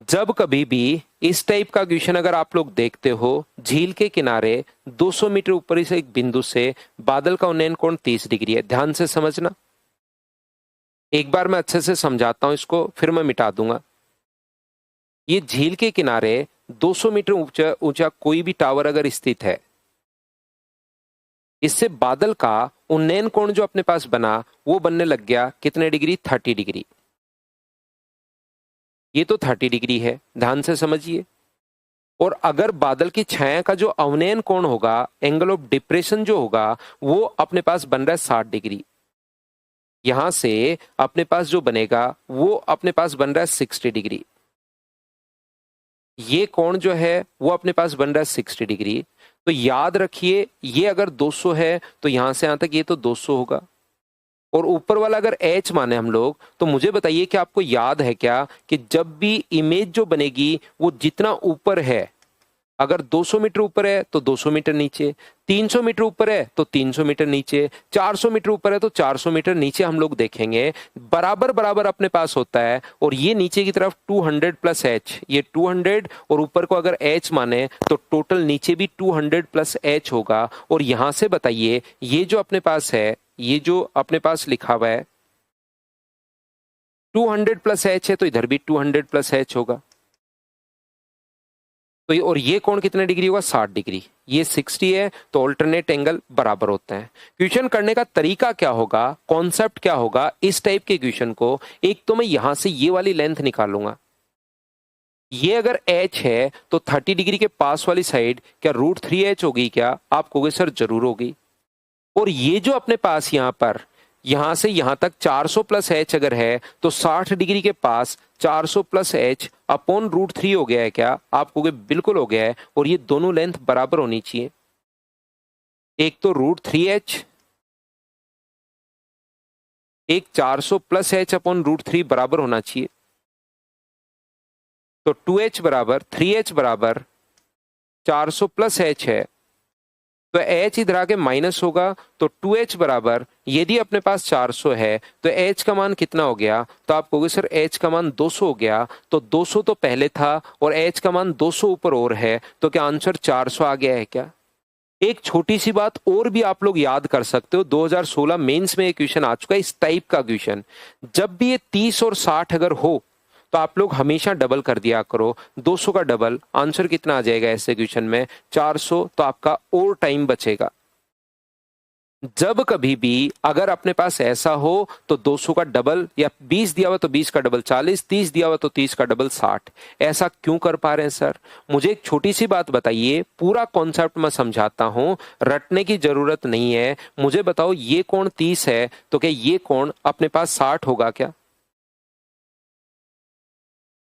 जब कभी भी इस टाइप का क्वेश्चन अगर आप लोग देखते हो, झील के किनारे 200 मीटर ऊपर से एक बिंदु से बादल का उन्नयन कोण 30 डिग्री है। ध्यान से समझना, एक बार मैं अच्छे से समझाता हूं इसको फिर मैं मिटा दूंगा। ये झील के किनारे 200 मीटर ऊंचा ऊंचा कोई भी टावर अगर स्थित है, इससे बादल का उन्नयन कोण जो अपने पास बना वो बनने लग गया कितने डिग्री? 30 डिग्री। ये तो 30 डिग्री है, ध्यान से समझिए। और अगर बादल की छाया का जो अवनयन कोण होगा, एंगल ऑफ डिप्रेशन जो होगा, वो अपने पास बन रहा है 60 डिग्री। यहां से अपने पास जो बनेगा वो अपने पास बन रहा है 60 डिग्री। ये कोण जो है वो अपने पास बन रहा है 60 डिग्री। तो याद रखिए ये अगर 200 है तो यहां से यहां तक ये तो 200 होगा। और ऊपर वाला अगर h माने हम लोग तो मुझे बताइए कि आपको याद है क्या कि जब भी इमेज जो बनेगी वो जितना ऊपर है, अगर 200 मीटर ऊपर है तो 200 मीटर नीचे, 300 मीटर ऊपर है तो 300 मीटर नीचे, 400 मीटर ऊपर है तो 400 मीटर नीचे हम लोग देखेंगे बराबर बराबर अपने पास होता है। और ये नीचे की तरफ 200 प्लस h, ये 200 और ऊपर को अगर h माने तो टोटल नीचे भी 200 प्लस h होगा। और यहां से बताइए ये जो अपने पास है, ये जो अपने पास लिखा हुआ है 200 प्लस h है तो इधर भी 200 प्लस h होगा। तो और ये कोण कितने डिग्री होगा? 60 डिग्री। ये 60 है तो ऑल्टरनेट एंगल बराबर होते हैं। क्वेश्चन करने का तरीका क्या होगा, कॉन्सेप्ट क्या होगा इस टाइप के क्वेश्चन को? एक तो मैं यहां से ये वाली लेंथ निकालूंगा। ये अगर h है तो 30 डिग्री के पास वाली साइड क्या √3h होगी क्या? आप कहोगे सर जरूर होगी। और ये जो अपने पास यहां पर यहां से यहां तक 400 प्लस एच अगर है तो 60 डिग्री के पास 400 प्लस एच अपॉन √3 हो गया है क्या? आप कहोगे बिल्कुल हो गया है, और ये दोनों लेंथ बराबर होनी चाहिए। एक तो √3h, एक 400 प्लस एच अपॉन √3 बराबर होना चाहिए। तो 2h बराबर 3h बराबर 400 प्लस एच है, तो h इधर आके माइनस होगा, तो 2h बराबर, यदि अपने पास 400 है तो h का मान कितना हो गया? तो आप कहोगे सर h का मान 200 हो गया, तो 200 तो पहले था और h का मान 200 ऊपर और है, तो क्या आंसर 400 आ गया है क्या? एक छोटी सी बात और भी आप लोग याद कर सकते हो, 2016 मेंस में एक क्वेश्चन आ चुका है इस टाइप का क्वेश्चन। जब भी ये 30 और 60 अगर हो तो आप लोग हमेशा डबल कर दिया करो। 200 का डबल आंसर कितना आ जाएगा ऐसे क्वेश्चन में? 400, तो आपका और टाइम बचेगा। जब कभी भी अगर अपने पास ऐसा हो तो 200 का डबल, या 20 दिया हुआ तो 20 का डबल 40, 30 दिया हुआ तो 30 का डबल 60। ऐसा क्यों कर पा रहे हैं सर? मुझे एक छोटी सी बात बताइए, पूरा कॉन्सेप्ट मैं समझाता हूं, रटने की जरूरत नहीं है। मुझे बताओ ये कोण 30 है तो क्या ये कोण अपने पास 60 होगा क्या?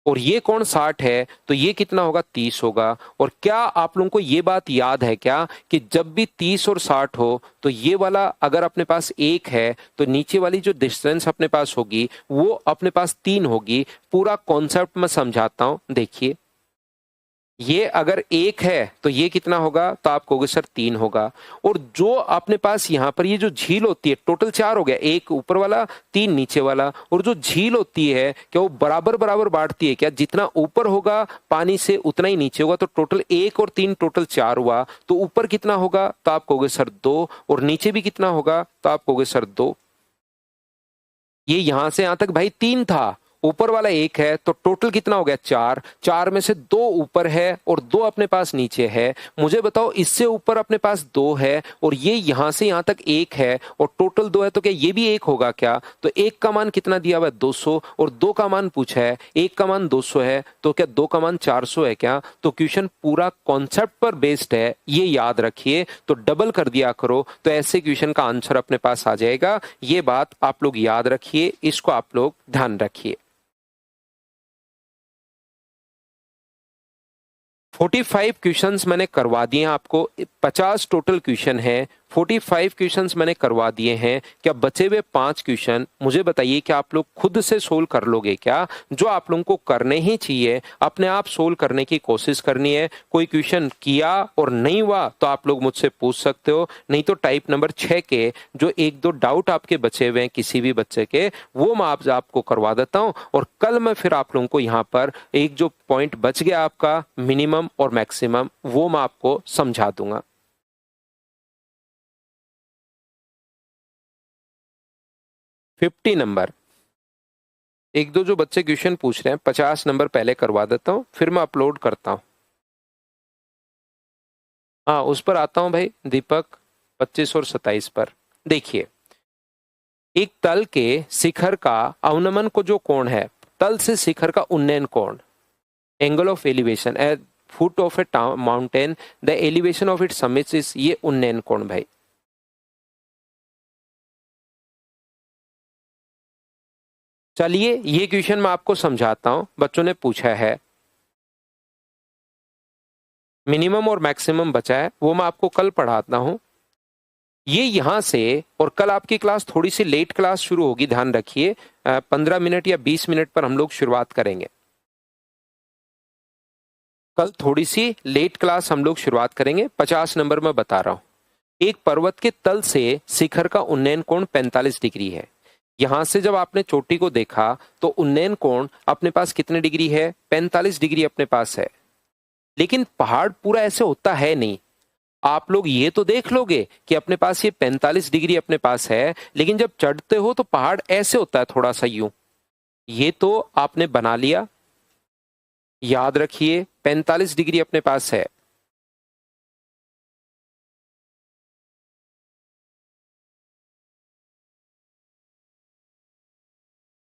और ये कोण 60 है तो ये कितना होगा? 30 होगा। और क्या आप लोगों को ये बात याद है क्या कि जब भी 30 और 60 हो तो ये वाला अगर अपने पास 1 है तो नीचे वाली जो डिस्टेंस अपने पास होगी वो अपने पास 3 होगी। पूरा कॉन्सेप्ट मैं समझाता हूं, देखिए। ये अगर 1 है तो ये कितना होगा? तो आप कहोगे सर 3 होगा। और जो अपने पास यहाँ पर ये जो झील होती है, टोटल 4 हो गया, 1 ऊपर वाला 3 नीचे वाला। और जो झील होती है क्या वो बराबर बराबर बांटती है क्या? जितना ऊपर होगा पानी से उतना ही नीचे होगा, तो टोटल 1 और 3 टोटल 4 हुआ। तो ऊपर कितना होगा? तो आप कहोगे सर 2। और नीचे भी कितना होगा? तो आप कहोगे सर 2। ये यहां से यहां तक भाई 3 था, ऊपर वाला 1 है, तो टोटल कितना हो गया? 4। 4 में से 2 ऊपर है और 2 अपने पास नीचे है। मुझे बताओ इससे ऊपर अपने पास 2 है और ये यहां से यहां तक 1 है और टोटल 2 है, तो क्या ये भी 1 होगा क्या? तो 1 का मान कितना दिया हुआ है? 200। और 2 का मान पूछा है, 1 का मान 200 है, तो क्या 2 का मान 400 है क्या? तो क्वेश्चन पूरा कॉन्सेप्ट पर बेस्ड है, ये याद रखिए। तो डबल कर दिया करो तो ऐसे क्वेश्चन का आंसर अपने पास आ जाएगा। ये बात आप लोग याद रखिए, इसको आप लोग ध्यान रखिए। 45 क्वेश्चंस मैंने करवा दिए हैं आपको, 50 टोटल क्वेश्चन है, 45 क्वेश्चंस मैंने करवा दिए हैं। क्या बचे हुए 5 क्वेश्चन मुझे बताइए कि आप लोग खुद से सोल्व कर लोगे क्या? जो आप लोगों को करने ही चाहिए, अपने आप सोल्व करने की कोशिश करनी है। कोई क्वेश्चन किया और नहीं हुआ तो आप लोग मुझसे पूछ सकते हो, नहीं तो टाइप नंबर 6 के जो 1-2 डाउट आपके बचे हुए हैं किसी भी बच्चे के, वो मैं आपको करवा देता हूं। और कल मैं फिर आप लोगों को यहाँ पर एक जो पॉइंट बच गया आपका मिनिमम और मैक्सिमम, वो मैं आपको समझा दूंगा। 50 नंबर, एक दो जो बच्चे क्वेश्चन पूछ रहे हैं 50 नंबर पहले करवा देता हूं, फिर मैं अपलोड करता हूं। हाँ उस पर आता हूं भाई दीपक, 25 और 27 पर। देखिए, एक तल के शिखर का अवनमन को जो कोण है, तल से शिखर का उन्नयन कोण, angle of elevation at foot of a mountain, the elevation of its summit is, ये उन्नयन कोण भाई। चलिए ये क्वेश्चन मैं आपको समझाता हूं, बच्चों ने पूछा है। मिनिमम और मैक्सिमम बचा है, वो मैं आपको कल पढ़ाता हूं। ये यहां से, और कल आपकी क्लास थोड़ी सी लेट क्लास शुरू होगी, ध्यान रखिए, 15 मिनट या 20 मिनट पर हम लोग शुरुआत करेंगे। कल थोड़ी सी लेट क्लास हम लोग शुरुआत करेंगे। 50 नंबर में बता रहा हूं, एक पर्वत के तल से शिखर का उन्नयन कोण 45 डिग्री है। यहां से जब आपने चोटी को देखा तो उन्नयन कोण अपने पास कितने डिग्री है? 45 डिग्री अपने पास है। लेकिन पहाड़ पूरा ऐसे होता है नहीं। आप लोग ये तो देख लोगे कि अपने पास ये 45 डिग्री अपने पास है, लेकिन जब चढ़ते हो तो पहाड़ ऐसे होता है थोड़ा सा यूं। ये तो आपने बना लिया, याद रखिए 45 डिग्री अपने पास है।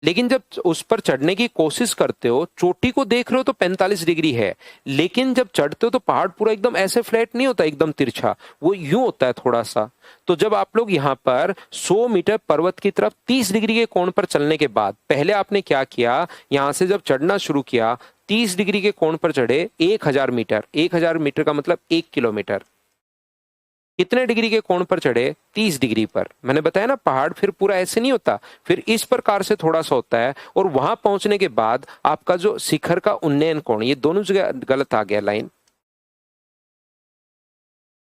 लेकिन जब उस पर चढ़ने की कोशिश करते हो, चोटी को देख रहे हो तो 45 डिग्री है, लेकिन जब चढ़ते हो तो पहाड़ पूरा एकदम ऐसे फ्लैट नहीं होता, एकदम तिरछा, वो यूं होता है थोड़ा सा। तो जब आप लोग यहाँ पर 100 मीटर पर्वत की तरफ 30 डिग्री के कोण पर चलने के बाद, पहले आपने क्या किया, यहां से जब चढ़ना शुरू किया 30 डिग्री के कोण पर चढ़े 1000 मीटर, 1000 मीटर का मतलब 1 किलोमीटर। कितने डिग्री के कोण पर चढ़े, 30 डिग्री पर। मैंने बताया ना पहाड़ फिर पूरा ऐसे नहीं होता, फिर इस प्रकार से थोड़ा सा होता है। और वहां पहुंचने के बाद आपका जो शिखर का उन्नयन कोण, ये दोनों जगह गलत आ गया लाइन।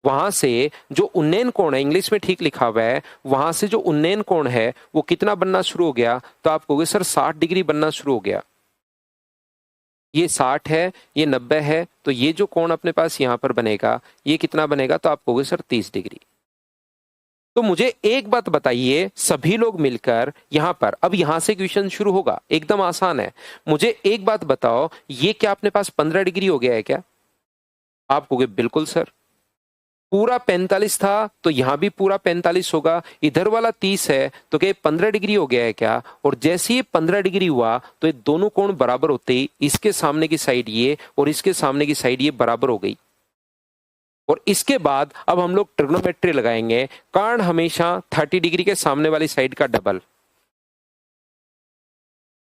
वहां से जो उन्नयन कोण है, इंग्लिश में ठीक लिखा हुआ है, वहां से जो उन्नयन कोण है वो कितना बनना शुरू हो गया, तो आप कहोगे सर 60 डिग्री बनना शुरू हो गया। ये 60 है, ये 90 है, तो ये जो कोण अपने पास यहां पर बनेगा ये कितना बनेगा, तो आप कहोगे सर 30 डिग्री। तो मुझे एक बात बताइए, सभी लोग मिलकर यहां पर, अब यहां से क्वेश्चन शुरू होगा, एकदम आसान है। मुझे एक बात बताओ, ये क्या अपने पास 15 डिग्री हो गया है क्या? आप कहोगे बिल्कुल सर। पूरा 45 था तो यहां भी पूरा 45 होगा, इधर वाला 30 है तो क्या 15 डिग्री हो गया है क्या? और जैसे ही 15 डिग्री हुआ तो ये दोनों कोण बराबर होते ही इसके सामने की साइड ये और इसके सामने की साइड ये बराबर हो गई। और इसके बाद अब हम लोग ट्रिग्नोमेट्री लगाएंगे, कर्ण हमेशा 30 डिग्री के सामने वाली साइड का डबल।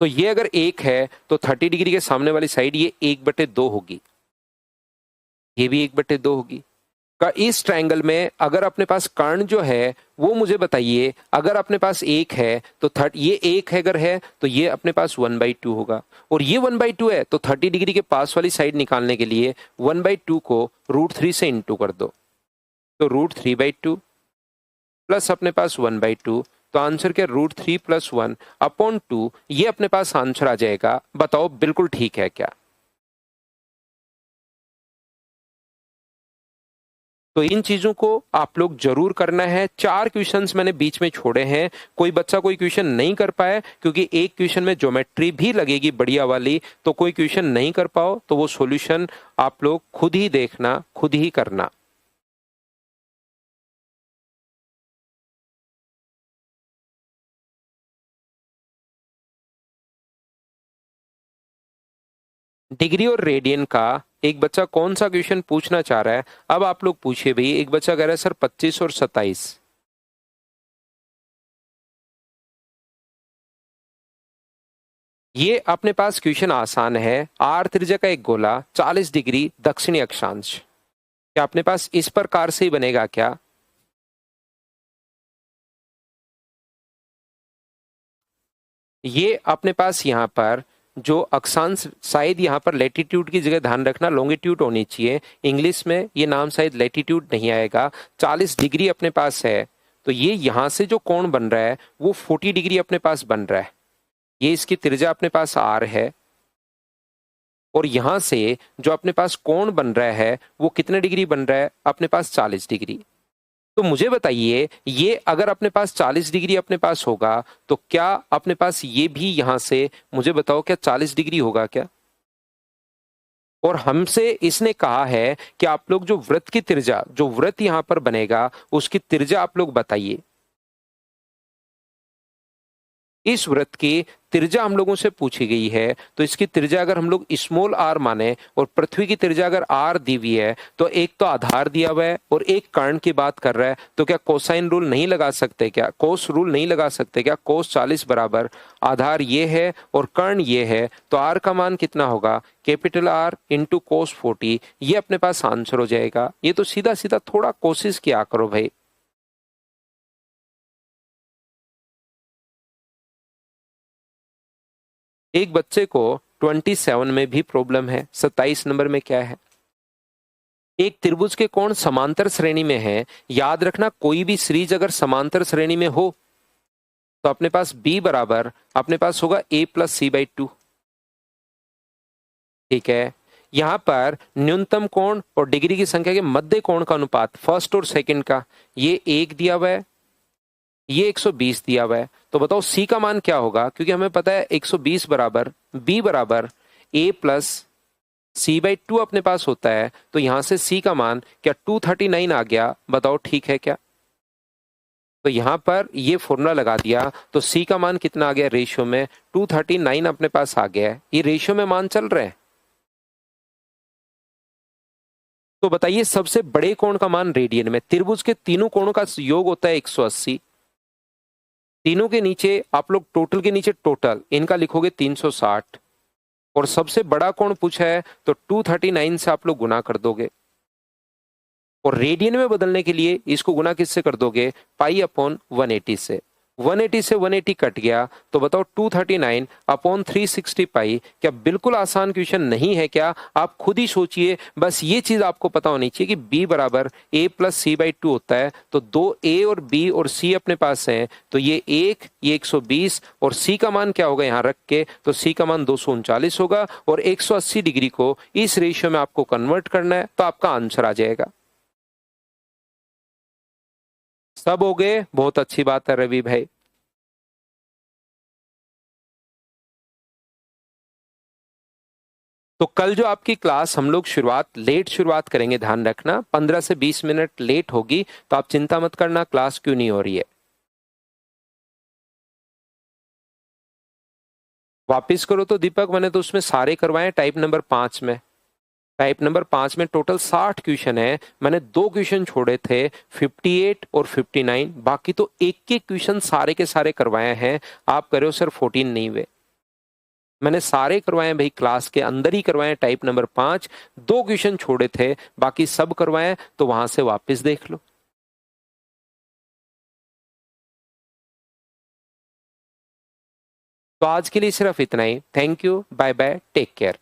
तो ये अगर 1 है तो 30 डिग्री के सामने वाली साइड ये 1/2 होगी, ये भी 1/2 होगी। का इस ट्रायंगल में अगर अपने पास कर्ण जो है वो मुझे बताइए, अगर अपने पास 1 है तो ये 1 है, अगर है तो ये अपने पास 1/2 होगा। और ये 1/2 है तो 30 डिग्री के पास वाली साइड निकालने के लिए 1/2 को √3 से इंटू कर दो, तो √3/2 प्लस अपने पास 1/2, तो आंसर क्या, √3 + 1/2, ये अपने पास आंसर आ जाएगा। बताओ बिल्कुल ठीक है क्या? तो इन चीजों को आप लोग जरूर करना है। 4 क्वेश्चंस मैंने बीच में छोड़े हैं, कोई बच्चा कोई क्वेश्चन नहीं कर पाए क्योंकि एक क्वेश्चन में ज्योमेट्री भी लगेगी बढ़िया वाली, तो कोई क्वेश्चन नहीं कर पाओ तो वो सॉल्यूशन आप लोग खुद ही देखना, खुद ही करना। डिग्री और रेडियन का एक बच्चा कौन सा क्वेश्चन पूछना चाह रहा है, अब आप लोग पूछिए भाई। एक बच्चा कह रहा है सर 25 और 27। ये अपने पास क्वेश्चन आसान है। आर त्रिज्या का एक गोला 40 डिग्री दक्षिणी अक्षांश, क्या अपने पास इस प्रकार से ही बनेगा क्या? ये अपने पास यहाँ पर जो अक्षांश, शायद यहाँ पर लेटीट्यूड की जगह ध्यान रखना लॉन्गिट्यूड होनी चाहिए, इंग्लिश में ये नाम शायद लेटीट्यूड नहीं आएगा। 40 डिग्री अपने पास है तो ये यहाँ से जो कोण बन रहा है वो 40 डिग्री अपने पास बन रहा है। ये इसकी त्रिज्या अपने पास आर है और यहां से जो अपने पास कोण बन रहा है वो कितने डिग्री बन रहा है, अपने पास 40 डिग्री। तो मुझे बताइए, ये अगर अपने पास 40 डिग्री अपने पास होगा तो क्या अपने पास ये भी यहां से, मुझे बताओ क्या 40 डिग्री होगा क्या? और हमसे इसने कहा है कि आप लोग जो वृत्त की त्रिज्या, जो वृत्त यहां पर बनेगा उसकी त्रिज्या आप लोग बताइए। इस वृत्त की त्रिज्या हम लोगों से पूछी गई है, तो इसकी त्रिज्या अगर हम लोग स्मॉल आर माने और पृथ्वी की त्रिज्या अगर आर दी हुई है, तो एक तो आधार दिया हुआ है और एक कर्ण की बात कर रहा है, तो क्या कोसाइन रूल नहीं लगा सकते क्या, कोस रूल नहीं लगा सकते क्या? कोस 40 बराबर आधार ये है और कर्ण ये है, तो आर का मान कितना होगा, कैपिटल आर इंटू कोस 40, ये अपने पास आंसर हो जाएगा। ये तो सीधा सीधा, थोड़ा कोशिश किया करो भाई। एक बच्चे को 27 में भी प्रॉब्लम है, 27 नंबर में क्या है, एक त्रिभुज के कोण समांतर श्रेणी में है। याद रखना, कोई भी सीरीज अगर समांतर श्रेणी में हो तो अपने पास b बराबर अपने पास होगा a + c/2। ठीक है, यहां पर न्यूनतम कोण और डिग्री की संख्या के मध्य कोण का अनुपात फर्स्ट और सेकंड का, ये 1 दिया हुआ है, ये 120 दिया हुआ है। तो बताओ c का मान क्या होगा, क्योंकि हमें पता है 120 बराबर b बराबर a + c/2 अपने पास होता है, तो यहां से c का मान क्या 239 आ गया? बताओ ठीक है क्या? तो यहां पर ये फॉर्मूला लगा दिया तो सी का मान कितना आ गया रेशियो में 239 अपने पास आ गया है। ये रेशियो में मान चल रहे हैं। तो बताइए सबसे बड़े कोण का मान रेडियन में, त्रिभुज के तीनों कोणों का योग होता है 180। तीनों के नीचे आप लोग टोटल के नीचे टोटल इनका लिखोगे 360 और सबसे बड़ा कोण पूछा है तो 239 से आप लोग गुना कर दोगे और रेडियन में बदलने के लिए इसको गुना किससे कर दोगे पाई अपॉन 180 से। 180 से 180 कट गया तो बताओ 239 अपॉन 360 पाई। क्या बिल्कुल आसान क्वेश्चन नहीं है क्या? आप खुद ही सोचिए। बस ये चीज आपको पता होनी चाहिए कि b बराबर a प्लस सी बाई 2 होता है। तो दो a और b और c अपने पास हैं तो ये 120 और c का मान क्या होगा यहाँ रख के तो c का मान 239 होगा और 180 डिग्री को इस रेशियो में आपको कन्वर्ट करना है तो आपका आंसर आ जाएगा। सब हो गए, बहुत अच्छी बात है रवि भाई। तो कल जो आपकी क्लास हम लोग लेट शुरुआत करेंगे, ध्यान रखना 15 से 20 मिनट लेट होगी तो आप चिंता मत करना क्लास क्यों नहीं हो रही है। वापिस करो तो दीपक, मैंने तो उसमें सारे करवाए टाइप नंबर 5 में। टाइप नंबर 5 में टोटल 60 क्वेश्चन है, मैंने 2 क्वेश्चन छोड़े थे 58 और 59, बाकी तो एक एक क्वेश्चन सारे के सारे करवाए हैं। आप करे हो सर 14 नहीं हुए, मैंने सारे करवाए हैं भाई, क्लास के अंदर ही करवाए हैं। टाइप नंबर 5 2 क्वेश्चन छोड़े थे, बाकी सब करवाए हैं, तो वहां से वापस देख लो। तो आज के लिए सिर्फ इतना ही। Thank you, bye bye, take care.